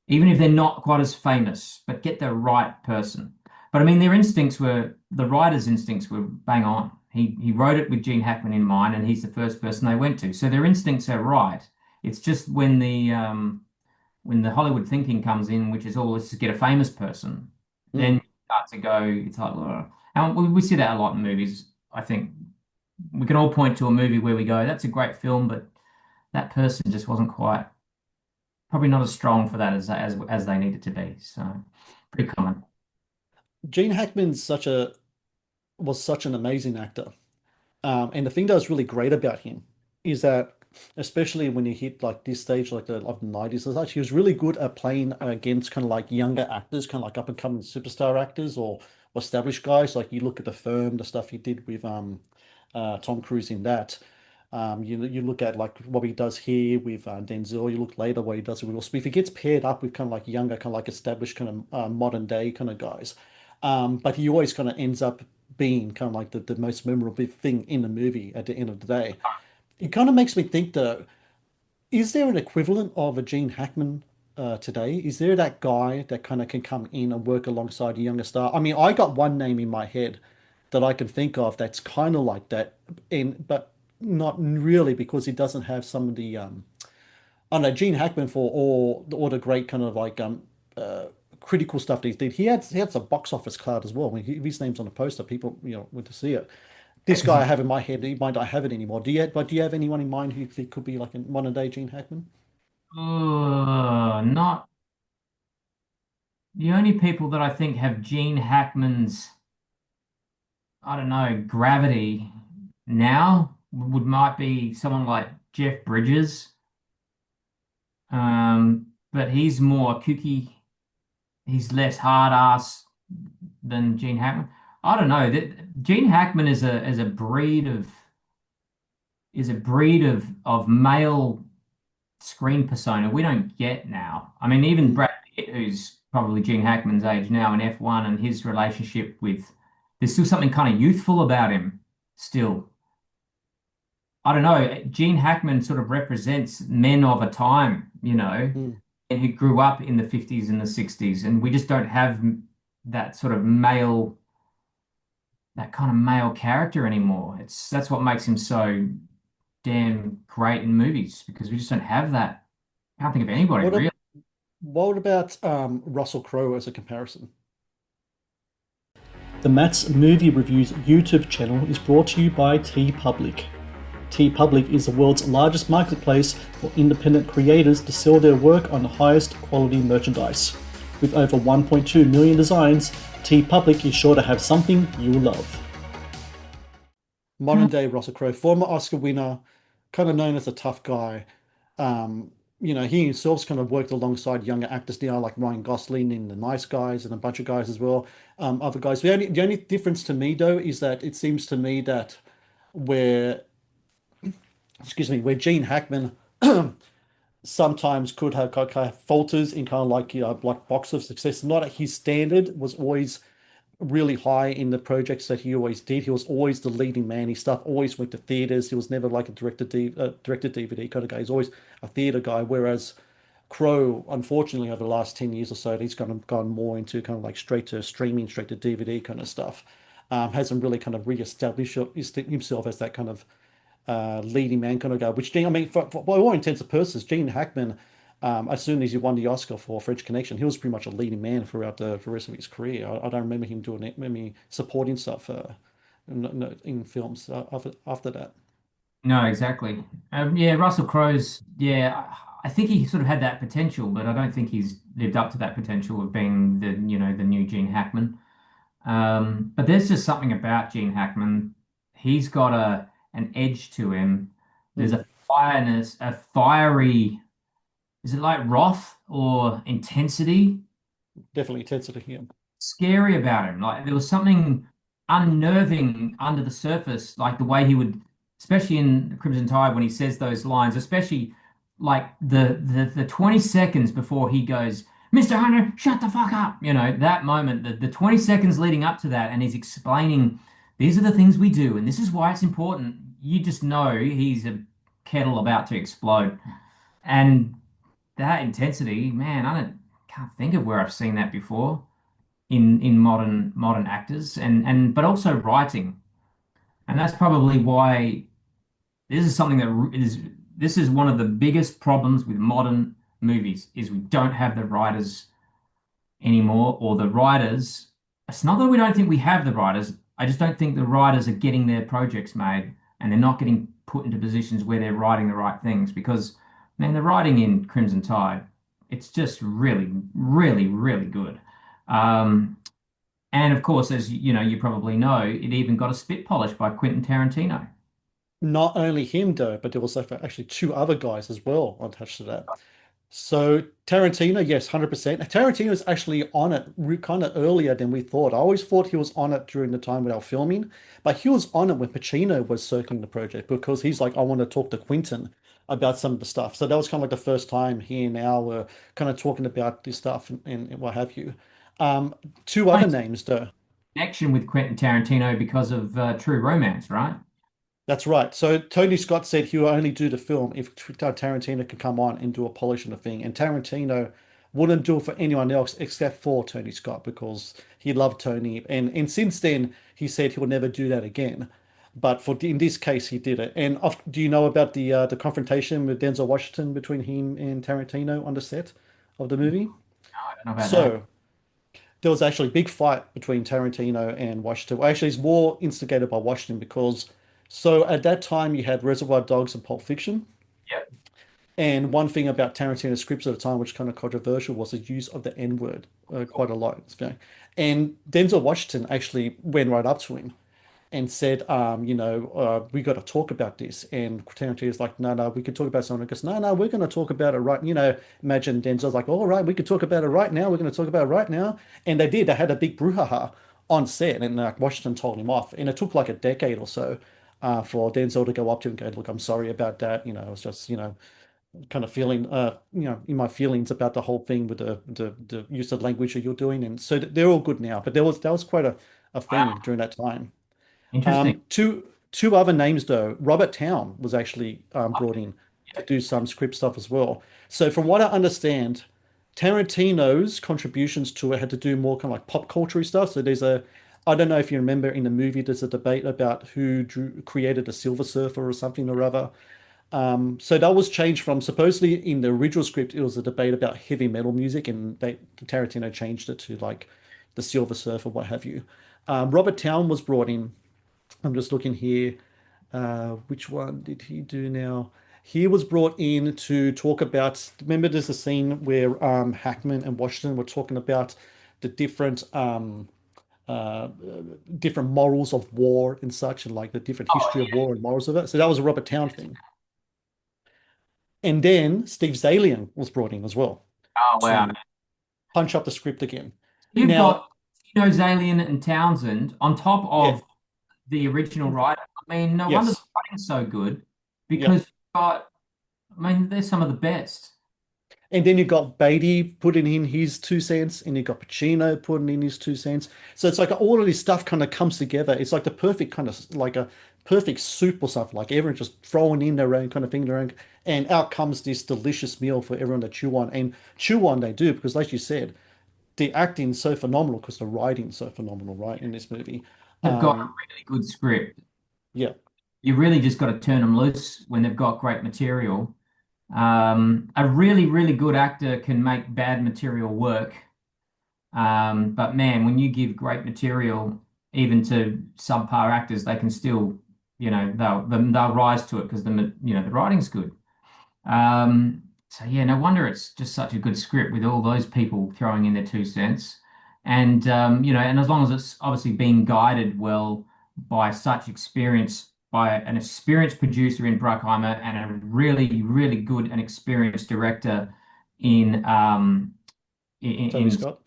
[SPEAKER 2] even if they're not quite as famous, but get the right person. But I mean, the writer's instincts were bang on. He wrote it with Gene Hackman in mind, and he's the first person they went to. So their instincts are right. It's just when the Hollywood thinking comes in, which is, oh, let's just get a famous person, then
[SPEAKER 1] Mm.
[SPEAKER 2] you start to go, it's like, ugh. And we see that a lot in movies. I think we can all point to a movie where we go, that's a great film, but that person just wasn't quite, probably not as strong for that as they needed to be. So pretty common.
[SPEAKER 1] Gene Hackman's such a was such an amazing actor. And the thing that was really great about him is that, especially when you hit like this stage, like the 90s, as such, he was really good at playing against kind of like younger actors, kind of like up and coming superstar actors or established guys. Like you look at The Firm, the stuff he did with Tom Cruise in that. You look at like what he does here with Denzel. You look later what he does with Will Smith. He gets paired up with kind of like younger, kind of like established, kind of modern day kind of guys. But he always kind of ends up being kind of like the most memorable thing in the movie at the end of the day. It kind of makes me think though, is there an equivalent of a Gene Hackman today? Is there that guy that kind of can come in and work alongside a younger star? I mean, I got one name in my head that I can think of that's kind of like that, but not really because he doesn't have some of the I don't know, Gene Hackman for all the great kind of like critical stuff that he did. He had some box office clout as well. I mean, his name's on the poster, people went to see it. This
[SPEAKER 2] Because
[SPEAKER 1] guy I have in my head, he might not have it anymore. Do you have anyone in mind who you think could be like a modern day Gene Hackman?
[SPEAKER 2] not the only people that I think have Gene Hackman's, I don't know, gravity now would might be someone like Jeff Bridges. But he's more kooky. He's less hard ass than Gene Hackman. I don't know. That Gene Hackman is a breed of male screen persona we don't get now. I mean, even
[SPEAKER 1] Mm,
[SPEAKER 2] Brad Pitt, who's probably Gene Hackman's age now in F1, and his relationship with, there's still something kind of youthful about him. Still, I don't know. Gene Hackman sort of represents men of a time,
[SPEAKER 1] mm.
[SPEAKER 2] and who grew up in the 50s and the 60s, and we just don't have that sort of male, that kind of male character anymore. That's what makes him so damn great in movies because we just don't have that. I can't think of anybody
[SPEAKER 1] What a,
[SPEAKER 2] really.
[SPEAKER 1] what about Russell Crowe as a comparison? The Matt's Movie Reviews YouTube channel is brought to you by TeePublic. TeePublic is the world's largest marketplace for independent creators to sell their work on the highest quality merchandise. With over 1.2 million designs, TeePublic is sure to have something you love. Modern day Russell Crowe, former Oscar winner, kind of known as a tough guy. he himself's kind of worked alongside younger actors now, like Ryan Gosling in The Nice Guys and a bunch of guys as well. Other guys. The only difference to me though is that it seems to me that where where Gene Hackman sometimes could have kind of falters in kind of like like box of success. Not at his standard was always really high in the projects that he always did. He was always the leading man. His stuff always went to theaters. He was never like a directed DVD kind of guy. He's always a theater guy. Whereas Crow, unfortunately, over the last 10 years or so, he's kind of gone more into kind of like straight to streaming, straight to DVD kind of stuff. Hasn't really kind of reestablished himself as that kind of leading man kind of guy. Which Gene, I mean, by all intents and purposes, Gene Hackman, as soon as he won the Oscar for French Connection, he was pretty much a leading man throughout the rest of his career. I don't remember him doing any supporting stuff in films after that.
[SPEAKER 2] No, exactly. Yeah, Russell Crowe's, yeah, I think he sort of had that potential, but I don't think he's lived up to that potential of being the new Gene Hackman. But there's just something about Gene Hackman. He's got an edge to him. There's
[SPEAKER 1] Mm,
[SPEAKER 2] a fireness, a fiery, is it like wrath or intensity?
[SPEAKER 1] definitely intensity here.
[SPEAKER 2] Scary about him. Like there was something unnerving under the surface, like the way he would, especially in Crimson Tide when he says those lines, especially like the 20 seconds before he goes, Mr. Hunter, shut the fuck up. That moment, the 20 seconds leading up to that, and he's explaining these are the things we do, and this is why it's important. You just know he's a kettle about to explode. And that intensity, man, I don't can't think of where I've seen that before in modern actors and but also writing. And that's probably why this is something that is this is one of the biggest problems with modern movies is we don't have the writers anymore, or the writers. It's not that we don't think we have the writers. I just don't think the writers are getting their projects made and they're not getting put into positions where they're writing the right things because man, the writing in Crimson Tide, it's just really, really, really good. Um, and of course, as you know, you probably know, it even got a spit polish by Quentin Tarantino.
[SPEAKER 1] Not only him though, but there was actually two other guys as well attached to that. So Tarantino, yes, 100%. Tarantino was actually on it kind of earlier than we thought. I always thought he was on it during the time when they were filming, but he was on it when Pacino was circling the project because he's like, I want to talk to Quentin about some of the stuff. So that was kind of like the first time he and Al were kind of talking about this stuff and what have you. Two other
[SPEAKER 2] Nice
[SPEAKER 1] names though.
[SPEAKER 2] connection with Quentin Tarantino because of True Romance, right?
[SPEAKER 1] That's right. So Tony Scott said he will only do the film if Tarantino can come on and do a polish on the thing. And Tarantino wouldn't do it for anyone else except for Tony Scott because he loved Tony. And since then, he said he will never do that again. But in this case, he did it. And do you know about the confrontation with Denzel Washington between him and Tarantino on the set of the movie?
[SPEAKER 2] I don't know about that.
[SPEAKER 1] So there was actually a big fight between Tarantino and Washington. Well, actually, it's more instigated by Washington because so at that time you had Reservoir Dogs and Pulp Fiction.
[SPEAKER 2] Yep.
[SPEAKER 1] And one thing about Tarantino's scripts at the time, which kind of controversial, was the use of the N-word quite a lot. And Denzel Washington actually went right up to him and said, we got to talk about this. And Tarantino's like, no, no, we can talk about something. He goes, no, no, we're going to talk about it right. Imagine Denzel's like, all right, we can talk about it right now. We're going to talk about it right now. And they did. They had a big brouhaha on set, and Washington told him off. And it took like a decade or so for Denzel to go up to him and go, look, I'm sorry about that. It was just, kind of feeling, in my feelings about the whole thing with the use of language that you're doing. And so they're all good now. But that was quite a thing
[SPEAKER 2] Wow.
[SPEAKER 1] during that time.
[SPEAKER 2] Interesting.
[SPEAKER 1] Two other names though. Robert Town was actually brought in to do some script stuff as well. So from what I understand, Tarantino's contributions to it had to do more kind of like pop culture stuff. So I don't know if you remember in the movie, there's a debate about who created the Silver Surfer or something or other. So that was changed from supposedly in the original script, it was a debate about heavy metal music, and Tarantino changed it to like the Silver Surfer, what have you. Robert Town was brought in. I'm just looking here. Which one did he do now? He was brought in to talk about. Remember, there's a scene where Hackman and Washington were talking about the uh, different morals of war and such, and like the different
[SPEAKER 2] Oh,
[SPEAKER 1] history of war and morals of it. So that was a Robert Town thing. And then Steve Zalian was brought in as well
[SPEAKER 2] Oh wow.
[SPEAKER 1] to punch up the script again.
[SPEAKER 2] You've
[SPEAKER 1] Now,
[SPEAKER 2] got Zalian and Townsend on top
[SPEAKER 1] yeah,
[SPEAKER 2] of the original writer. I mean, no wonder the
[SPEAKER 1] yes,
[SPEAKER 2] writing's so good
[SPEAKER 1] yeah.
[SPEAKER 2] because you've got, I mean, they're some of the best.
[SPEAKER 1] And then you got Beatty putting in his 2 cents, and you got Pacino putting in his 2 cents. So it's like all of this stuff kind of comes together. It's like the perfect kind of like a perfect soup or something. Like everyone just throwing in their own kind of thing, their own, and out comes this delicious meal for everyone to chew on. And chew on they do because, like you said, the acting's so phenomenal because the writing's so phenomenal, right, in this movie.
[SPEAKER 2] They've got a
[SPEAKER 1] Um,
[SPEAKER 2] really good script.
[SPEAKER 1] yeah,
[SPEAKER 2] You really just got to turn them loose when they've got great material. A really, really good actor can make bad material work. But man, when you give great material even to subpar actors, they can still, they'll rise to it because the writing's good. So yeah, no wonder it's just such a good script with all those people throwing in their 2 cents. And and as long as it's obviously being guided well by such experience, by an experienced producer in Bruckheimer and a really, really good and experienced director in
[SPEAKER 1] Tony
[SPEAKER 2] in
[SPEAKER 1] Scott.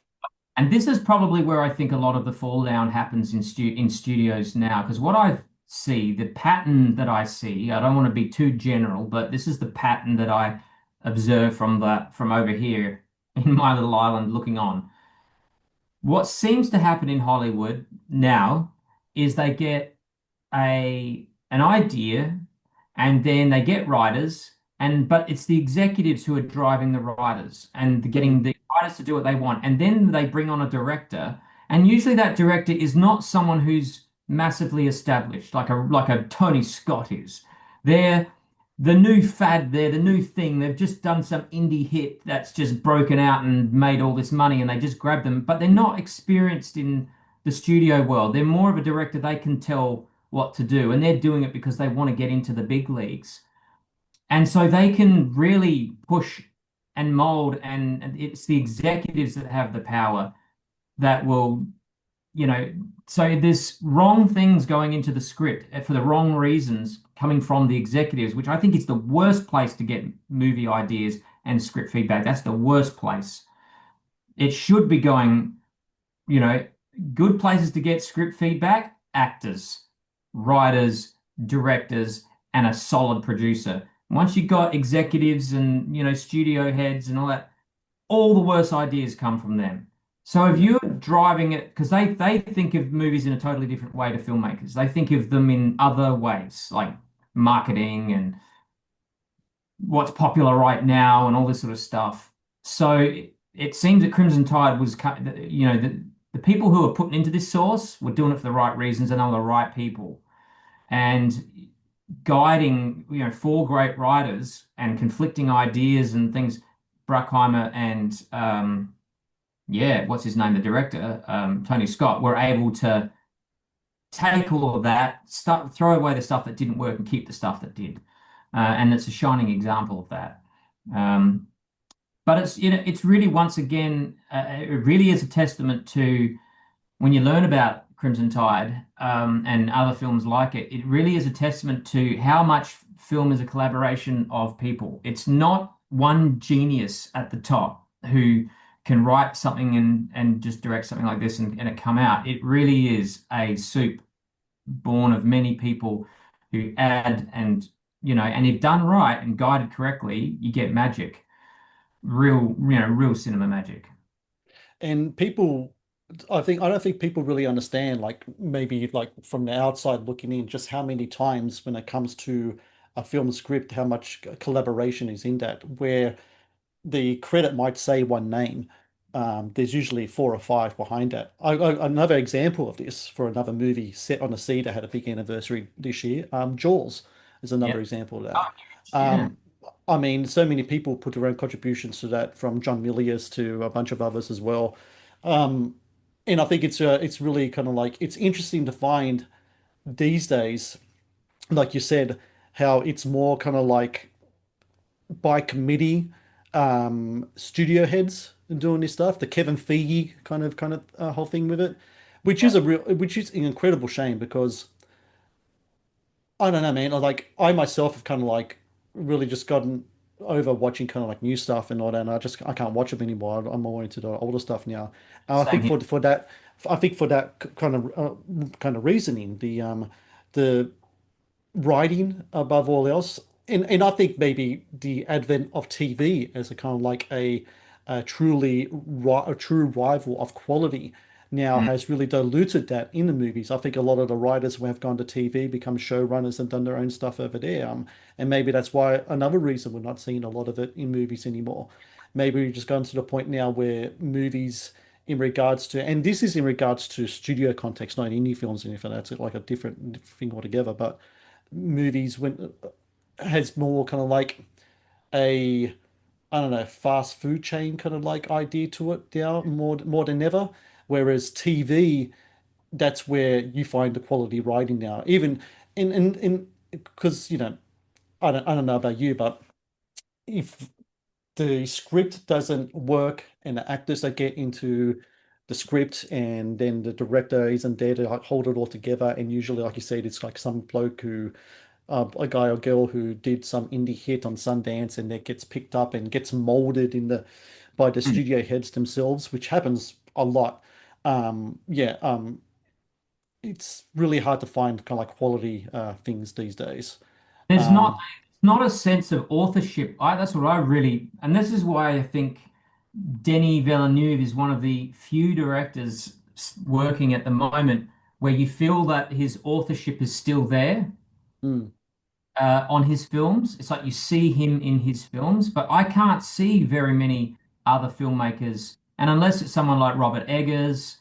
[SPEAKER 2] and this is probably where I think a lot of the fall down happens in studios now. Because what I see, the pattern that I see, I don't want to be too general, but this is the pattern that I observe from over here in my little island looking on. What seems to happen in Hollywood now is they get an idea and then they get writers but it's the executives who are driving the writers and
[SPEAKER 1] Mm,
[SPEAKER 2] getting the writers to do what they want, and then they bring on a director, and usually that director is not someone who's massively established like a Tony Scott is. They're the new fad, they're the new thing. They've just done some indie hit that's just broken out and made all this money, and they just grab them, but they're not experienced in the studio world. They're more of a director, they can tell what to do, and they're doing it because they want to get into the big leagues. And so they can really push and mold, and it's the executives that have the power that will, you know, so there's wrong things going into the script for the wrong reasons coming from the executives, which I think is the worst place to get movie ideas and script feedback. That's the worst place. It should be going, you know, good places to get script feedback, actors, writers, directors, and a solid producer. Once you've got executives and, studio heads and all that, all the worst ideas come from them. So if
[SPEAKER 1] yeah.
[SPEAKER 2] you're driving it, because they think of movies in a totally different way to filmmakers. They think of them in other ways, like marketing and what's popular right now and all this sort of stuff. So it seems that Crimson Tide was, the people who were putting into this source were doing it for the right reasons and they were the right people. And guiding, four great writers and conflicting ideas and things, Bruckheimer and what's his name, the director, Tony Scott, were able to take all of that, throw away the stuff that didn't work and keep the stuff that did. And it's a shining example of that. Um, but it's really once again, it really is a testament to when you learn about Crimson Tide and other films like it. It really is a testament to how much film is a collaboration of people. It's not one genius at the top who can write something and just direct something like this and it come out. It really is a soup born of many people who add and if done right and guided correctly, you get magic. Real cinema magic.
[SPEAKER 1] And people, I don't think people really understand, like maybe like from the outside looking in, just how many times when it comes to a film script, how much collaboration is in that, where the credit might say one name. There's usually four or five behind that. Another example of this for another movie set on a sea that had a big anniversary this year, Jaws is another
[SPEAKER 2] Yep.
[SPEAKER 1] example of that.
[SPEAKER 2] Oh, yeah.
[SPEAKER 1] Um, I mean, so many people put their own contributions to that, from John Milius to a bunch of others as well. Um, and I think it's really kind of like it's interesting to find these days, like you said, how it's more kind of like by committee, studio heads doing this stuff. The Kevin Feige kind of whole thing with it, which is an incredible shame because I don't know, man. Like I myself have kind of like really just gotten. over watching kind of like new stuff and all that, and I can't watch them anymore. I'm more into the older stuff now. And I
[SPEAKER 2] Same
[SPEAKER 1] think
[SPEAKER 2] here.
[SPEAKER 1] for that, I think for that kind of reasoning, the writing above all else. And I think maybe the advent of TV as a kind of like a true rival of quality now
[SPEAKER 2] Mm.
[SPEAKER 1] has really diluted that in the movies. I think a lot of the writers who have gone to TV become showrunners and done their own stuff over there. And maybe that's why another reason we're not seeing a lot of it in movies anymore. Maybe we've just gone to the point now where movies in regards to, and this is in regards to studio context, not indie films and anything. That's like a different thing altogether. But movies when has more kind of like a I don't know fast food chain kind of like idea to it now more than ever. Whereas TV, that's where you find the quality writing now. Even in because I don't know about you, but if the script doesn't work and the actors that get into the script and then the director isn't there to like hold it all together, and usually like you said it's like some bloke who a guy or girl who did some indie hit on Sundance and that gets picked up and gets molded in the by the
[SPEAKER 2] Mm.
[SPEAKER 1] studio heads themselves, which happens a lot. Yeah, it's really hard to find kind of like quality things these days.
[SPEAKER 2] There's
[SPEAKER 1] Um,
[SPEAKER 2] not a sense of authorship. That's what I really, and this is why I think Denis Villeneuve is one of the few directors working at the moment where you feel that his authorship is still there
[SPEAKER 1] mm,
[SPEAKER 2] on his films. It's like you see him in his films, but I can't see very many other filmmakers. And unless it's someone like Robert Eggers,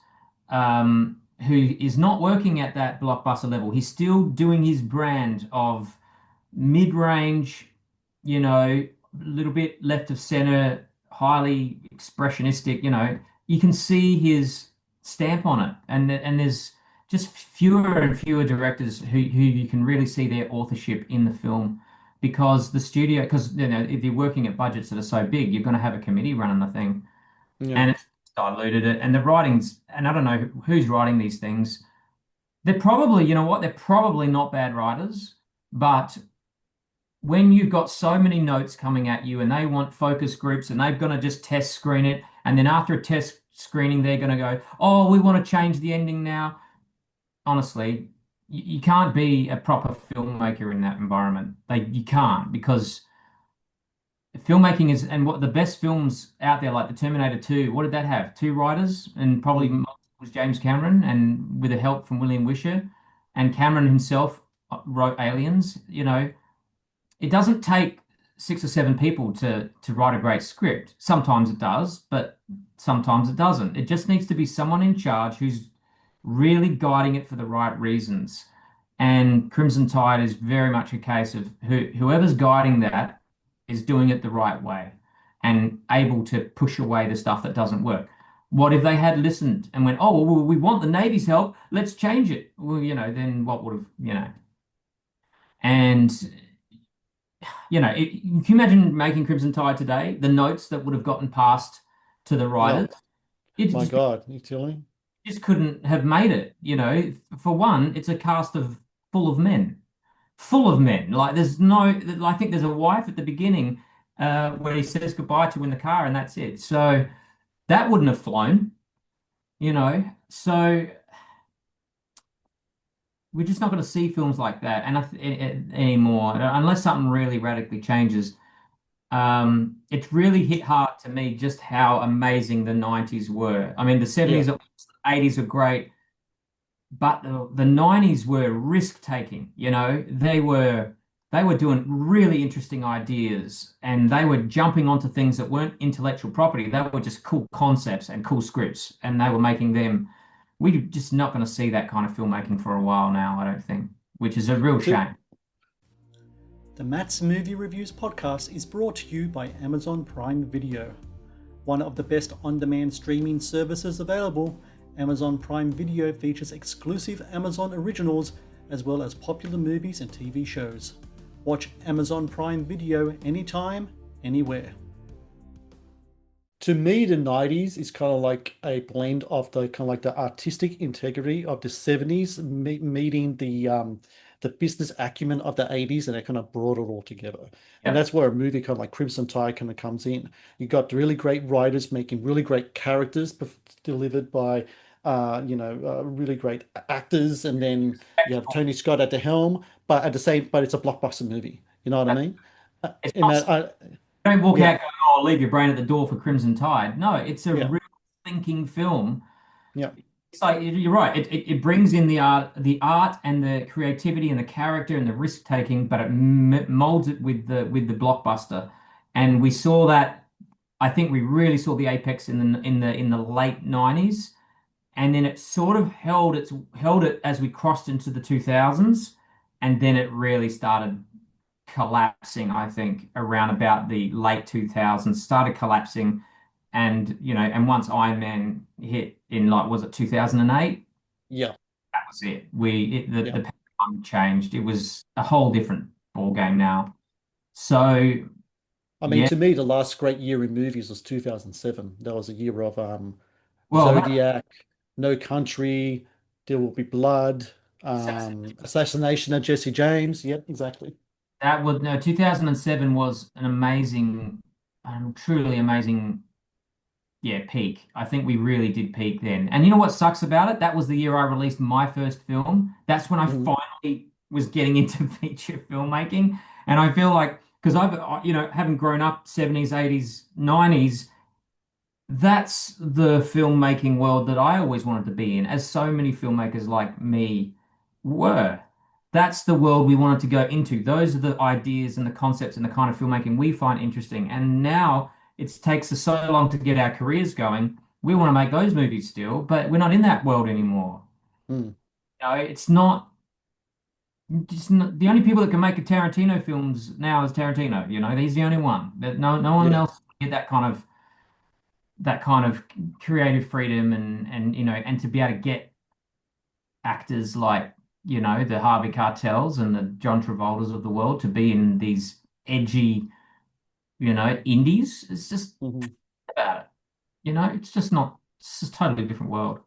[SPEAKER 2] who is not working at that blockbuster level, he's still doing his brand of mid-range, a little bit left of center, highly expressionistic, you can see his stamp on it. And there's just fewer and fewer directors who you can really see their authorship in the film because because if you're working at budgets that are so big, you're going to have a committee running the thing,
[SPEAKER 1] yeah.
[SPEAKER 2] and it's diluted it. And the writings, and I don't know who's writing these things. They're probably, you know what, they're probably not bad writers, but when you've got so many notes coming at you and they want focus groups and they're going to just test screen it, and then after a test screening, they're going to go, oh, we want to change the ending now. Honestly, you can't be a proper filmmaker in that environment. You can't because filmmaking is, and what the best films out there, like the Terminator 2, what did that have? Two writers, and probably
[SPEAKER 1] Mm.
[SPEAKER 2] was James Cameron, and with the help from William Wisher, and Cameron himself wrote Aliens. It doesn't take six or seven people to write a great script. Sometimes it does, but sometimes it doesn't. It just needs to be someone in charge who's really guiding it for the right reasons. And Crimson Tide is very much a case of whoever's guiding that is doing it the right way and able to push away the stuff that doesn't work. What if they had listened and went, oh, well, we want the Navy's help, let's change it? Well, then what would have. And can you imagine making Crimson Tide today? The notes that would have gotten passed to the writers,
[SPEAKER 1] No,
[SPEAKER 2] it
[SPEAKER 1] my
[SPEAKER 2] just
[SPEAKER 1] God, you telling me?
[SPEAKER 2] couldn't have made it. For one, it's a cast of full of men, full of men. Like there's no, I think there's a wife at the beginning where he says goodbye to in the car, and that's it. So that wouldn't have flown, So we're just not going to see films like that, and anymore unless something really radically changes. It's really hit hard to me just how amazing the 90s were. I mean, the
[SPEAKER 1] Yeah.
[SPEAKER 2] 70s, 80s are great, but the 90s were risk-taking, they were doing really interesting ideas and they were jumping onto things that weren't intellectual property. They were just cool concepts and cool scripts, and they were making them. We're just not going to see that kind of filmmaking for a while now, I don't think, which is a real
[SPEAKER 1] To
[SPEAKER 2] shame.
[SPEAKER 1] the Matt's Movie Reviews podcast is brought to you by Amazon Prime Video. One of the best on-demand streaming services available, Amazon Prime Video features exclusive Amazon originals as well as popular movies and TV shows. Watch Amazon Prime Video anytime, anywhere. To me, the 90s is kind of like a blend of the kind of like the artistic integrity of the 70s meeting the business acumen of the 80s and they kind of brought it all together. And
[SPEAKER 2] Yep.
[SPEAKER 1] that's where a movie kind of like Crimson Tide kind of comes in. You got really great writers making really great characters delivered by really great actors, and then you have Tony Scott at the helm, but but it's a blockbuster movie. You know what I mean?
[SPEAKER 2] It's
[SPEAKER 1] And
[SPEAKER 2] not,
[SPEAKER 1] that,
[SPEAKER 2] don't walk
[SPEAKER 1] yeah,
[SPEAKER 2] out going, "Oh, leave your brain at the door for Crimson Tide." No, it's a
[SPEAKER 1] yeah,
[SPEAKER 2] real thinking film.
[SPEAKER 1] yeah,
[SPEAKER 2] It's like you're right. It brings in the art and the creativity and the character and the risk taking, but it molds it with the blockbuster. And we saw that. I think we really saw the apex in the late 90s, and then it sort of held it as we crossed into the 2000s, and then it really started collapsing, I think, around about the late 2000s, started collapsing. And, and once Iron Man hit in, like, was it 2008?
[SPEAKER 1] yeah,
[SPEAKER 2] That was it.
[SPEAKER 1] yeah.
[SPEAKER 2] The paradigm changed. It was a whole different ball game now. So,
[SPEAKER 1] I mean,
[SPEAKER 2] yeah,
[SPEAKER 1] to me, the last great year in movies was 2007. That was a year of
[SPEAKER 2] well,
[SPEAKER 1] Zodiac, No Country, There Will Be Blood, Assassination of Jesse James. Yep, exactly.
[SPEAKER 2] that was no 2007 was an amazing, truly amazing, yeah, peak. I think we really did peak then. And you know what sucks about it? That was the year I released my first film. That's when I
[SPEAKER 1] Mhm.
[SPEAKER 2] finally was getting into feature filmmaking. And I feel like, because having grown up 70s, 80s, 90s, that's the filmmaking world that I always wanted to be in, as so many filmmakers like me were. That's the world we wanted to go into. Those are the ideas and the concepts and the kind of filmmaking we find interesting. And now it takes us so long to get our careers going. We want to make those movies still, but we're not in that world anymore.
[SPEAKER 1] Mm.
[SPEAKER 2] It's not just not, the only people that can make a Tarantino films now is Tarantino. He's the only one. No one
[SPEAKER 1] Yeah.
[SPEAKER 2] else can get that kind of creative freedom and to be able to get actors like the Harvey Keitels and the John Travoltas of the world to be in these edgy indies. It's just
[SPEAKER 1] Hmm.
[SPEAKER 2] about it. It's just not. It's just a totally different world.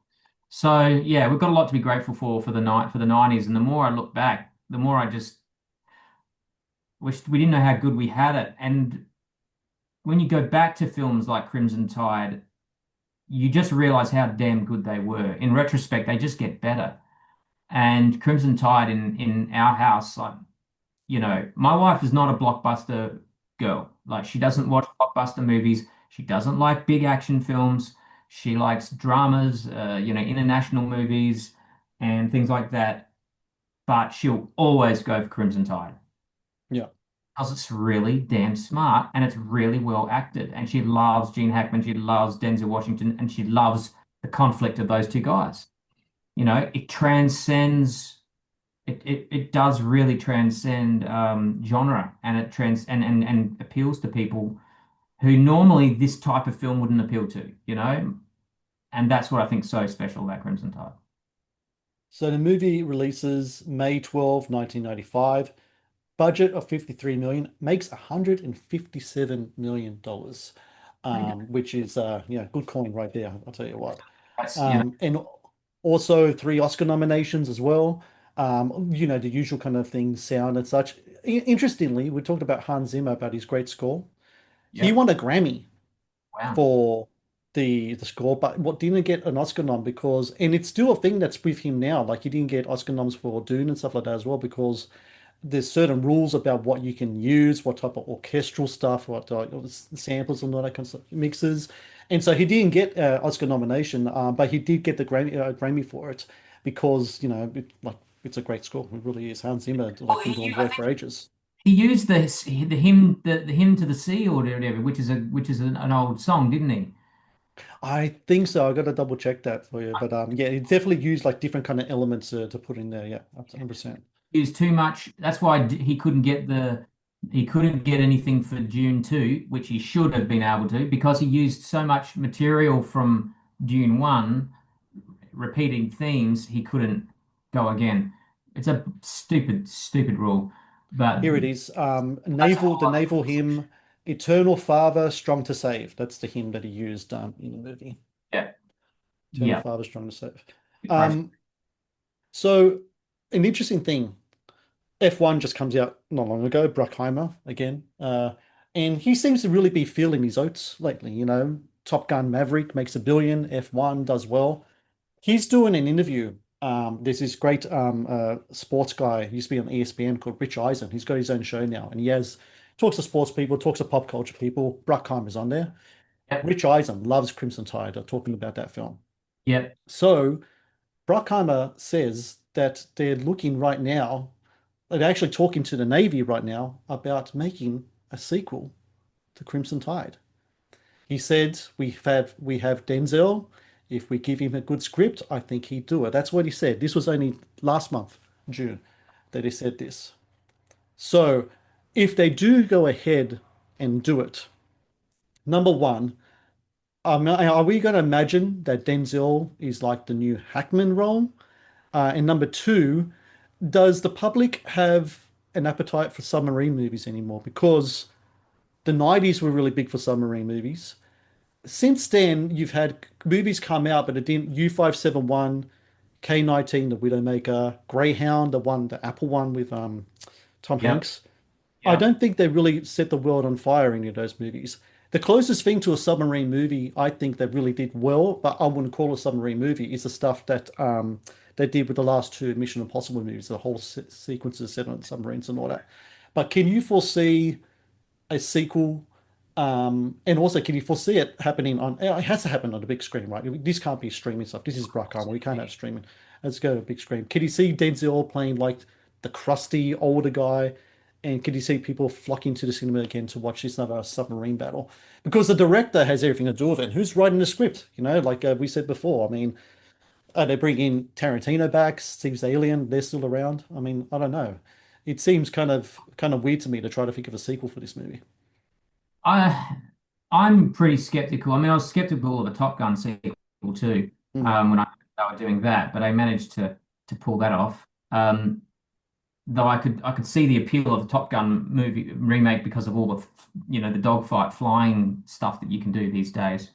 [SPEAKER 2] So yeah, we've got a lot to be grateful for the night for the 90s. And the more I look back, the more I just wish we didn't know how good we had it. And when you go back to films like Crimson Tide, you just realize how damn good they were. In retrospect, they just get better. And Crimson Tide in our house, like, my wife is not a blockbuster girl. Like, she doesn't watch blockbuster movies. She doesn't like big action films. She likes dramas, international movies and things like that. But she'll always go for Crimson Tide
[SPEAKER 1] Yeah.
[SPEAKER 2] because it's really damn smart and it's really well acted. And she loves Gene Hackman. She loves Denzel Washington, and she loves the conflict of those two guys. It transcends. It does really transcend genre, and it and appeals to people who normally this type of film wouldn't appeal to. And that's what I think is so special about Crimson Tide.
[SPEAKER 1] So the movie releases May 12, 1995. Budget of 53 million, makes 157 million dollars,
[SPEAKER 2] Pretty good.
[SPEAKER 1] which is good coin right there. I'll tell you what.
[SPEAKER 2] That's.
[SPEAKER 1] And also three Oscar nominations as well. The usual kind of things, sound and such. Interestingly, we talked about Hans Zimmer about his great score. He
[SPEAKER 2] Yep.
[SPEAKER 1] won a Grammy
[SPEAKER 2] Wow.
[SPEAKER 1] for the score, but what didn't get an Oscar nom because, and it's still a thing that's with him now. Like he didn't get Oscar noms for Dune and stuff like that as well because there's certain rules about what you can use, what type of orchestral stuff, what samples and all that kind of stuff, mixes. And so he didn't get Oscar nomination, but he did get the Grammy for it because it's a great score. It really is. Hans Zimmer
[SPEAKER 2] Well,
[SPEAKER 1] like been doing
[SPEAKER 2] I
[SPEAKER 1] work
[SPEAKER 2] think
[SPEAKER 1] for ages.
[SPEAKER 2] he used the hymn to the sea or whatever, which is an old song, didn't he?
[SPEAKER 1] I think so. I got to double check that for you, but yeah, he definitely used like different kind of elements to put in there. Yeah, 100%.
[SPEAKER 2] Used too much. That's why he couldn't get anything for Dune 2, which he should have been able to, because he used so much material from Dune 1, repeating themes, he couldn't go again. It's a stupid, stupid rule. But
[SPEAKER 1] Here it is.
[SPEAKER 2] that's
[SPEAKER 1] The
[SPEAKER 2] all I
[SPEAKER 1] naval hymn, Eternal Father, Strong to Save. That's the hymn that he used in the movie.
[SPEAKER 2] yeah.
[SPEAKER 1] Eternal
[SPEAKER 2] Yeah.
[SPEAKER 1] Father, Strong to Save.
[SPEAKER 2] Great.
[SPEAKER 1] Um, so an interesting thing. F1 just comes out not long ago, Bruckheimer again. And he seems to really be feeling his oats lately. Top Gun Maverick makes 1 billion, F1 does well. He's doing an interview. There's this great sports guy, he used to be on ESPN, called Rich Eisen. He's got his own show now, and he has talks to sports people, talks to pop culture people. Bruckheimer's on there.
[SPEAKER 2] Yep.
[SPEAKER 1] Rich Eisen loves Crimson Tide, talking about that film.
[SPEAKER 2] Yep.
[SPEAKER 1] So Bruckheimer says that they're looking right now, they're actually talking to the Navy right now about making a sequel to Crimson Tide. He said we have Denzel. If we give him a good script, I think he'd do it. That's what he said. This was only last month, June, that he said this. So if they do go ahead and do it, number one, are we going to imagine that Denzel is like the new Hackman role? And number two, does the public have an appetite for submarine movies anymore? Because the 90s were really big for submarine movies. Since then, you've had movies come out, but it didn't. U571, K-19, The Widowmaker, Greyhound, the Apple one with Tom
[SPEAKER 2] Yep.
[SPEAKER 1] Hanks. I
[SPEAKER 2] Yep.
[SPEAKER 1] don't think they really set the world on fire, any of those movies. The closest thing to a submarine movie I think that really did well, but I wouldn't call it a submarine movie, is the stuff that they did with the last two Mission Impossible movies, the whole sequences set on submarines and all that. But can you foresee a sequel? And also, can you foresee it happening on? It has to happen on the big screen, right? This can't be streaming stuff. This is Bruckheimer. We can't have streaming. Let's go to a big screen. Can you see Denzel playing like the crusty older guy? And could you see people flocking to the cinema again to watch this another submarine battle? Because the director has everything to do with it. And who's writing the script? Like we said before. I mean, they bring in Tarantino back, Steve's Alien. They're still around. I mean, I don't know. It seems kind of weird to me to try to think of a sequel for this movie.
[SPEAKER 2] I I'm pretty skeptical. I mean, I was skeptical of a Top Gun sequel too,
[SPEAKER 1] Mm,
[SPEAKER 2] when they were doing that, but they managed to pull that off. Though I could see the appeal of the Top Gun movie remake because of all the the dogfight flying stuff that you can do these days.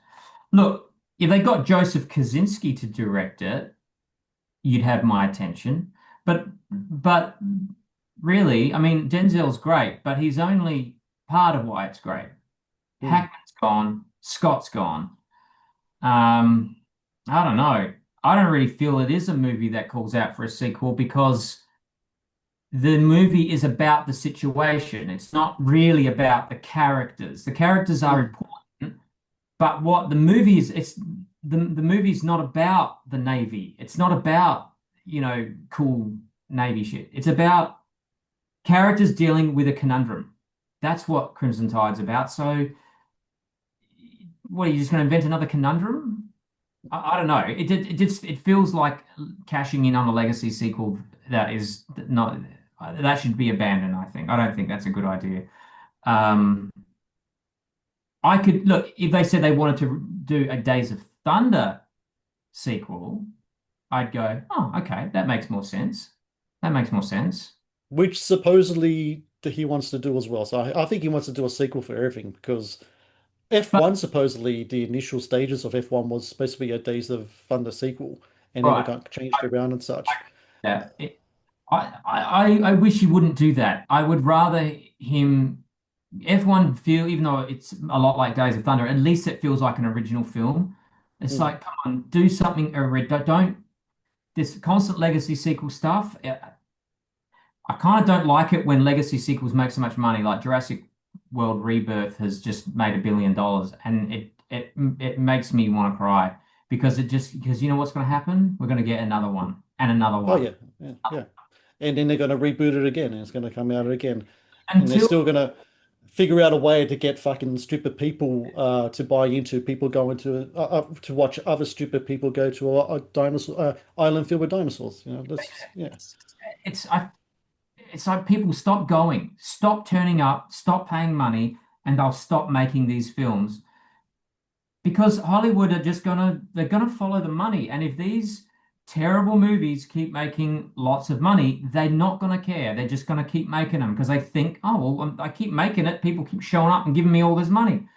[SPEAKER 2] Look, if they got Joseph Kosinski to direct it, you'd have my attention. But really, I mean, Denzel's great, but he's only part of why it's great.
[SPEAKER 1] mm.
[SPEAKER 2] Hackman's gone, Scott's gone. Um, I don't know. I don't really feel it is a movie that calls out for a sequel because the movie is about the situation. It's not really about the characters. The characters are
[SPEAKER 1] Mm.
[SPEAKER 2] important, but what the movie is, the movie's not about the Navy. It's not about, cool Navy shit. It's about characters dealing with a conundrum. That's what Crimson Tide's about. So, what are you just going to invent another conundrum? I don't know. It feels like cashing in on a legacy sequel that is not that should be abandoned, I think. I don't think that's a good idea. Um, I could look if they said they wanted to do a Days of Thunder sequel, I'd go, oh, okay, that makes more sense. That makes more sense.
[SPEAKER 1] Which supposedly he wants to do as well. So I think he wants to do a sequel for everything because
[SPEAKER 2] But
[SPEAKER 1] F1 supposedly the initial stages of F1 was supposed to be a Days of Thunder sequel, and then it
[SPEAKER 2] right,
[SPEAKER 1] got changed around and such.
[SPEAKER 2] yeah, I wish he wouldn't do that. I would rather him F1 feel, even though it's a lot like Days of Thunder, at least it feels like an original film. It's
[SPEAKER 1] Mm,
[SPEAKER 2] like, come on, do something original. Don't this constant legacy sequel stuff. I kind of don't like it when legacy sequels make so much money. Like Jurassic World Rebirth has just made $1 billion, and it makes me want to cry because you know what's going to happen? We're going to get another one and another
[SPEAKER 1] oh
[SPEAKER 2] one
[SPEAKER 1] yeah, yeah, yeah. And then they're going to reboot it again, and it's going to come out again, and they're
[SPEAKER 2] until
[SPEAKER 1] still going to figure out a way to get fucking stupid people to buy into people going to watch other stupid people go to a dinosaur island filled with dinosaurs. That's yeah.
[SPEAKER 2] it's I it's like people stop going, stop turning up, stop paying money, and they'll stop making these films because Hollywood are just they're gonna follow the money. And if these terrible movies keep making lots of money, they're not gonna care. They're just gonna keep making them because they think, oh well, I keep making it, people keep showing up and giving me all this money.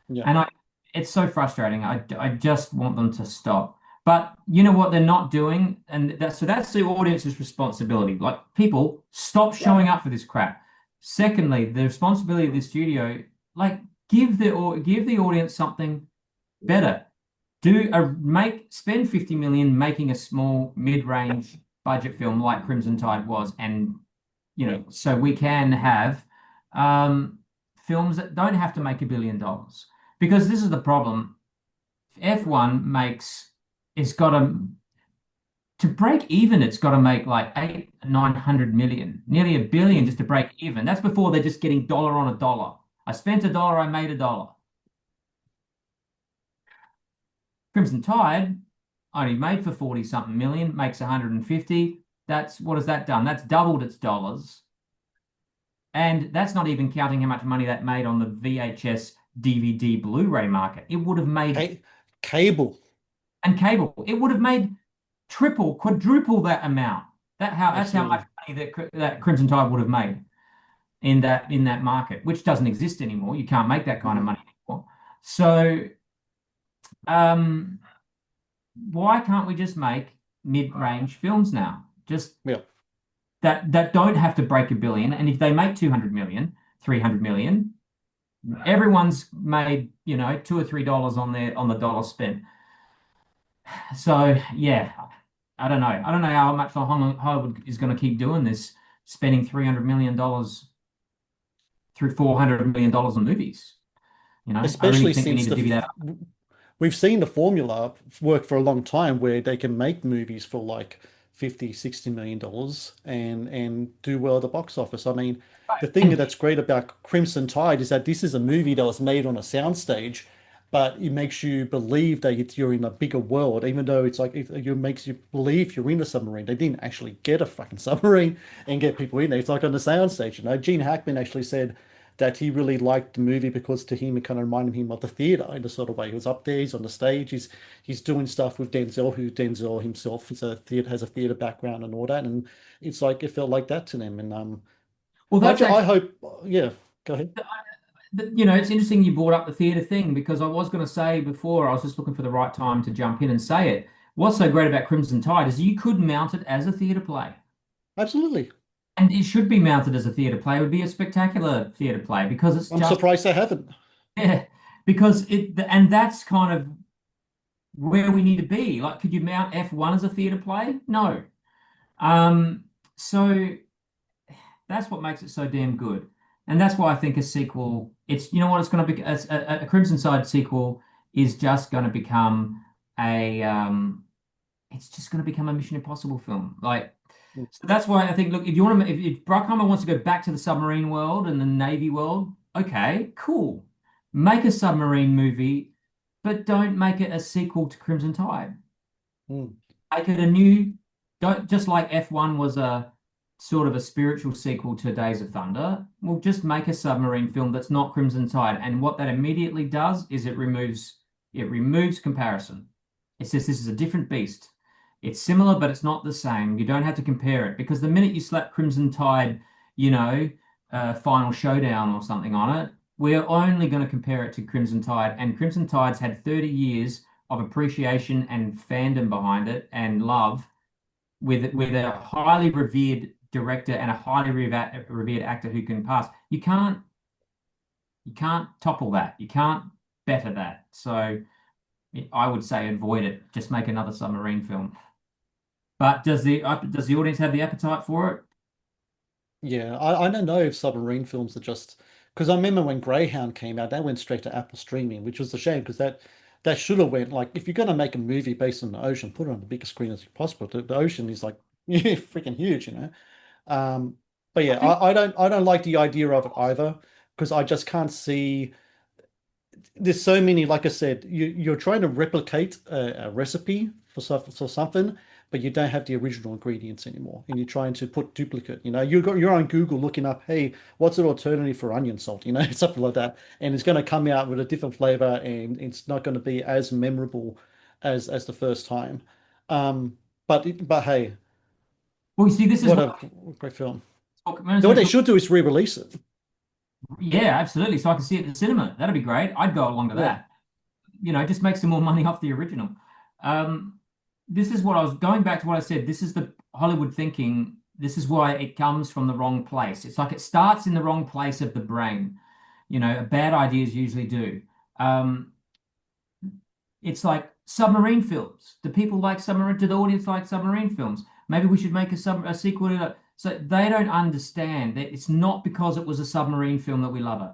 [SPEAKER 1] Yeah.
[SPEAKER 2] And it's so frustrating. I just want them to stop. But you know what they're not doing, and that's the audience's responsibility. Like people, stop showing up for this crap. Secondly, the responsibility of the studio, like give the audience something better. Do a make spend 50 million making a small mid-range budget film like Crimson Tide was, and so we can have um, films that don't have to make $1 billion. Because this is the problem. F1 makes it's got to break even, it's got to make like 800-900 million, nearly $1 billion just to break even. That's before they're just getting dollar on a dollar. I spent $1, I made $1. Crimson Tide only made for 40 something million, makes 150. That's what has that done? That's doubled its dollars. And that's not even counting how much money that made on the VHS, DVD, Blu-ray market. It would have made,
[SPEAKER 1] Ca- Cable.
[SPEAKER 2] and cable, it would have made triple, quadruple that amount. That's how
[SPEAKER 1] Absolutely.
[SPEAKER 2] much money that Crimson Tide would have made in that market, which doesn't exist anymore. You can't make that kind of
[SPEAKER 1] Mhm.
[SPEAKER 2] money anymore. So um, why can't we just make mid-range films now? Just
[SPEAKER 1] Yeah.
[SPEAKER 2] that don't have to break 1 billion. And if they make 200 million, 300 million, everyone's made, $2 or $3 on the dollar spent. So yeah, I don't know. I don't know how much Hollywood is going to keep doing this, spending $300 million through $400 million on movies. I really
[SPEAKER 1] Especially
[SPEAKER 2] think we need
[SPEAKER 1] since
[SPEAKER 2] to divvy that up.
[SPEAKER 1] we've seen the formula work for a long time where they can make movies for like 50, 60 million dollars and do well at the box office. I mean, the thing
[SPEAKER 2] And
[SPEAKER 1] that's great about Crimson Tide is that this is a movie that was made on a soundstage, but it makes you believe that you're in a bigger world, even though it's like it makes you believe you're in a submarine. They didn't actually get a fucking submarine and get people in there. It's like on the soundstage, Gene Hackman actually said that he really liked the movie because to him it kind of reminded him of the theater in a sort of way. He was up there, he's on the stage, he's doing stuff with Denzel, who Denzel himself is a theater has a theater background and all that, and it's like it felt like that to them. And
[SPEAKER 2] well, that's
[SPEAKER 1] I
[SPEAKER 2] actually,
[SPEAKER 1] hope, yeah, go ahead.
[SPEAKER 2] it's interesting you brought up the theatre thing because I was going to say before, I was just looking for the right time to jump in and say it. What's so great about Crimson Tide is you could mount it as a theatre play.
[SPEAKER 1] Absolutely.
[SPEAKER 2] And it should be mounted as a theatre play. It would be a spectacular theatre play because it's
[SPEAKER 1] I'm
[SPEAKER 2] just,
[SPEAKER 1] surprised they haven't.
[SPEAKER 2] yeah, and that's kind of where we need to be. Like, could you mount F1 as a theatre play? No. So that's what makes it so damn good. And that's why I think a sequel, it's, what it's going to be, a Crimson Side sequel is just going to become it's just going to become a Mission Impossible film. Like, so that's why I think, look, if Bruckheimer wants to go back to the submarine world and the Navy world, okay, cool. Make a submarine movie, but don't make it a sequel to Crimson Tide.
[SPEAKER 1] Mm,
[SPEAKER 2] Make it a new, don't just like F1 was a sort of a spiritual sequel to Days of Thunder. Well, just make a submarine film that's not Crimson Tide. And what that immediately does is it removes comparison. It says this is a different beast. It's similar, but it's not the same. You don't have to compare it because the minute you slap Crimson Tide, you know, Final Showdown or something on it, we're only going to compare it to Crimson Tide. And Crimson Tide's had 30 years of appreciation and fandom behind it and love with a highly revered director and a highly revered actor who can pass. You can't topple that. You can't better that. So I would say avoid it. Just make another submarine film. But does the audience have the appetite for it?
[SPEAKER 1] yeah, I don't know if submarine films are just because I remember when Greyhound came out, that went straight to Apple streaming, which was a shame because that should have went like if you're gonna make a movie based on the ocean, put it on the biggest screen as possible. The ocean is like yeah, freaking huge. Um, but
[SPEAKER 2] I
[SPEAKER 1] yeah,
[SPEAKER 2] think
[SPEAKER 1] I don't like the idea of it either because I just can't see. There's so many, like I said, you're trying to replicate a recipe for something, but you don't have the original ingredients anymore, and you're trying to put duplicate. You're on Google looking up, hey, what's an alternative for onion salt? Something like that, and it's going to come out with a different flavor, and it's not going to be as memorable as the first time. But hey,
[SPEAKER 2] well, you see, this is
[SPEAKER 1] what
[SPEAKER 2] what
[SPEAKER 1] a great film.
[SPEAKER 2] when
[SPEAKER 1] What
[SPEAKER 2] we
[SPEAKER 1] they
[SPEAKER 2] talk.
[SPEAKER 1] should do is re-release it.
[SPEAKER 2] Yeah, absolutely. So I can see it in the cinema. That'd be great. I'd go along to
[SPEAKER 1] Yeah.
[SPEAKER 2] that. Just make some more money off the original. Um, this is what I was going back to what I said. This is the Hollywood thinking. This is why it comes from the wrong place. It's like it starts in the wrong place of the brain. Bad ideas usually do. Um, it's like submarine films. Do people like submarine? Do the audience like submarine films? Maybe we should make a sequel to that. So they don't understand that it's not because it was a submarine film that we love it.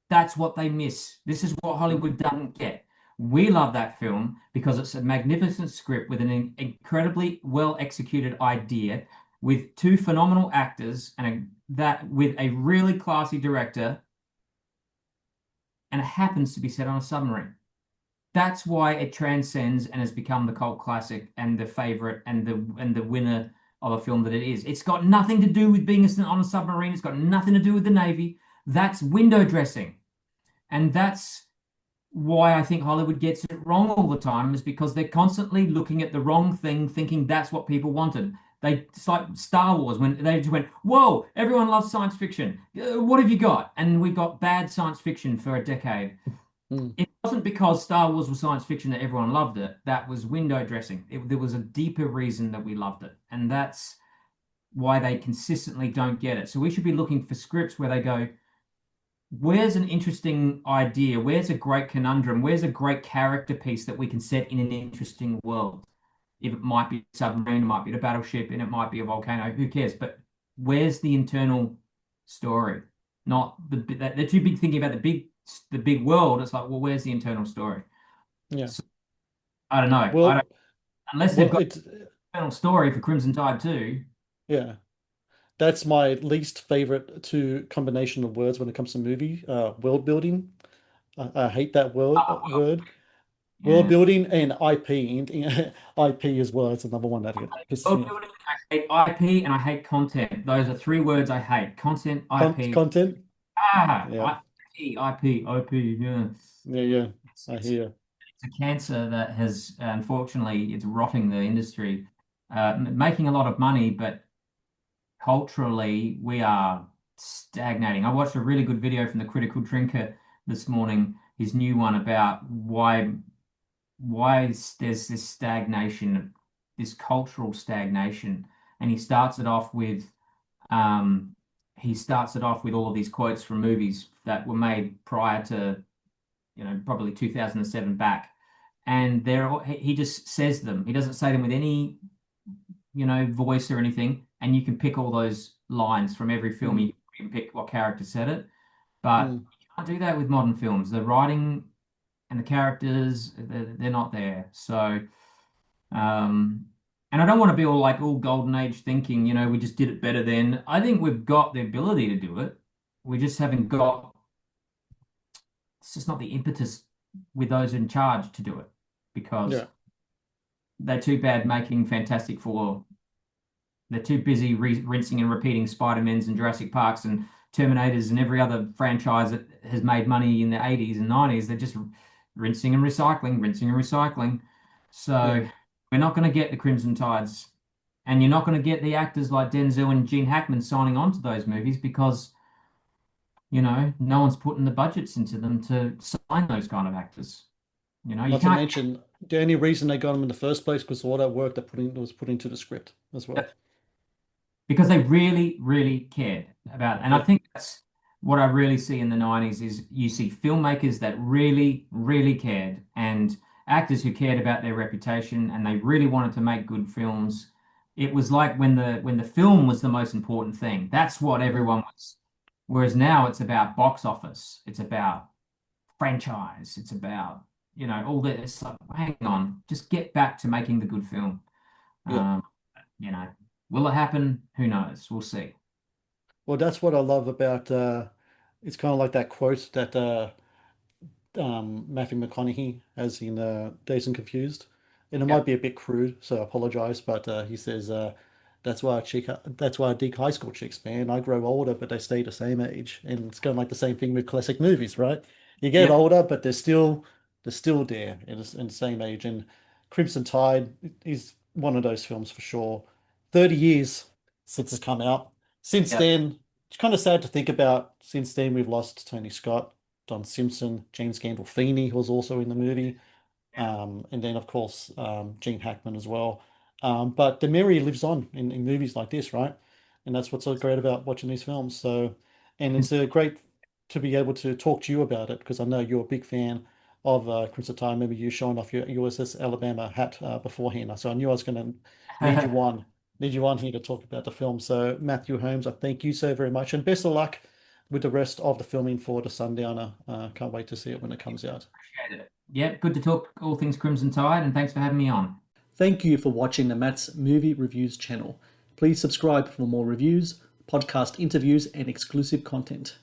[SPEAKER 2] That's what they miss. This is what Hollywood doesn't get. We love that film because it's a magnificent script with an incredibly well executed idea, with two phenomenal actors that with a really classy director, and it happens to be set on a submarine. That's why it transcends and has become the cult classic and the favorite and the winner of a film that it is. It's got nothing to do with being on a submarine. It's got nothing to do with the Navy. That's window dressing. And that's why I think Hollywood gets it wrong all the time, is because they're constantly looking at the wrong thing, thinking that's what people wanted. It's like Star Wars when they just went, whoa, everyone loves science fiction. What have you got? And we got bad science fiction for a decade.
[SPEAKER 1] Mm.
[SPEAKER 2] It wasn't because Star Wars was science fiction that everyone loved it. That was window dressing. There was a deeper reason that we loved it. And that's why they consistently don't get it. So we should be looking for scripts where they go, where's an interesting idea? Where's a great conundrum? Where's a great character piece that we can set in an interesting world? If it might be a submarine, it might be a battleship, and it might be a volcano, who cares? But where's the internal story? Not they're too big thinking about the big world. It's like, well, where's the internal story?
[SPEAKER 1] Yeah.
[SPEAKER 2] So, I don't know. I
[SPEAKER 1] Well,
[SPEAKER 2] don't unless they've
[SPEAKER 1] well,
[SPEAKER 2] got
[SPEAKER 1] it's
[SPEAKER 2] an internal story for Crimson Tide too.
[SPEAKER 1] yeah. That's my least favorite two combination of words when it comes to movie, world building. I hate that
[SPEAKER 2] Well,
[SPEAKER 1] word. World
[SPEAKER 2] yeah.
[SPEAKER 1] building and IP. IP as well. It's another one that pisses me
[SPEAKER 2] World
[SPEAKER 1] off.
[SPEAKER 2] building, I hate IP, and I hate content. Those are three words I hate. Content, IP.
[SPEAKER 1] Content. Yeah.
[SPEAKER 2] IP, OP, yeah.
[SPEAKER 1] Yeah. Yeah.
[SPEAKER 2] It's,
[SPEAKER 1] I
[SPEAKER 2] it's,
[SPEAKER 1] hear.
[SPEAKER 2] it's a cancer that has, unfortunately, it's rotting the industry, making a lot of money, but culturally, we are stagnating. I watched a really good video from the Critical Drinker this morning, his new one about there's this stagnation, this cultural stagnation, and um, he starts it off with all of these quotes from movies that were made prior to probably 2007 back, and he just says them. He doesn't say them with any voice or anything, and you can pick all those lines from every film.
[SPEAKER 1] Mm,
[SPEAKER 2] You can pick what character said it, but
[SPEAKER 1] mm.
[SPEAKER 2] you can't do that with modern films. The writing and the characters, they're not there. So, um, and I don't want to be all golden age thinking, we just did it better then. I think we've got the ability to do it. We just haven't got, it's just not the impetus with those in charge to do it because
[SPEAKER 1] Yeah.
[SPEAKER 2] they're too bad making Fantastic Four. They're too busy rinsing and repeating Spider-Mans and Jurassic Parks and Terminators and every other franchise that has made money in the 80s and 90s. They're just rinsing and recycling, rinsing and recycling.
[SPEAKER 1] Yeah.
[SPEAKER 2] So we're not going to get the Crimson Tides. And you're not going to get the actors like Denzel and Gene Hackman signing on to those movies because, no one's putting the budgets into them to sign those kind of actors. You
[SPEAKER 1] Not to
[SPEAKER 2] can't.
[SPEAKER 1] mention the only reason they got them in the first place was all that work that was put into the script as well.
[SPEAKER 2] Because they really, really cared about it. And I
[SPEAKER 1] Yeah.
[SPEAKER 2] think that's what I really see in the 90s is you see filmmakers that really, really cared and actors who cared about their reputation and they really wanted to make good films. It was like when the film was the most important thing. That's what
[SPEAKER 1] Mm.
[SPEAKER 2] everyone was. Whereas now it's about box office. It's about franchise. It's about, all this. It's like, hang on, just get back to making the good film.
[SPEAKER 1] Yeah.
[SPEAKER 2] Um, you know, will it happen? Who knows? We'll see.
[SPEAKER 1] Well, that's what I love about it's kind of like that quote that Matthew McConaughey has in Dazed and Confused. And it
[SPEAKER 2] Yep.
[SPEAKER 1] might be a bit crude, so I apologize, but he says that's why I dig high school chicks, man. I grow older, but they stay the same age. And it's kind of like the same thing with classic movies, right? You get
[SPEAKER 2] Yep.
[SPEAKER 1] older, but they're still there in the same age. And Crimson Tide is one of those films for sure. 30 years since it's come out. Since
[SPEAKER 2] Yep.
[SPEAKER 1] then, it's kind of sad to think about. Since then, we've lost Tony Scott, Don Simpson, James Gandolfini, who was also in the movie. And then of course Gene Hackman as well. But the memory lives on in movies like this, right? And that's what's so great about watching these films. So, and it's great to be able to talk to you about it because I know you're a big fan of Crimson Tide. I remember you showing off your USS Alabama hat beforehand, so I knew I was going to need you on need you on here to talk about the film. So, Matthew Holmes, I thank you so very much, and best of luck with the rest of the filming for the Sundowner. Can't wait to see it when it comes out.
[SPEAKER 2] Appreciate it. Yeah, good to talk all things Crimson Tide, and thanks for having me on.
[SPEAKER 1] Thank you for watching the Matt's Movie Reviews channel. Please subscribe for more reviews, podcast interviews, and exclusive content.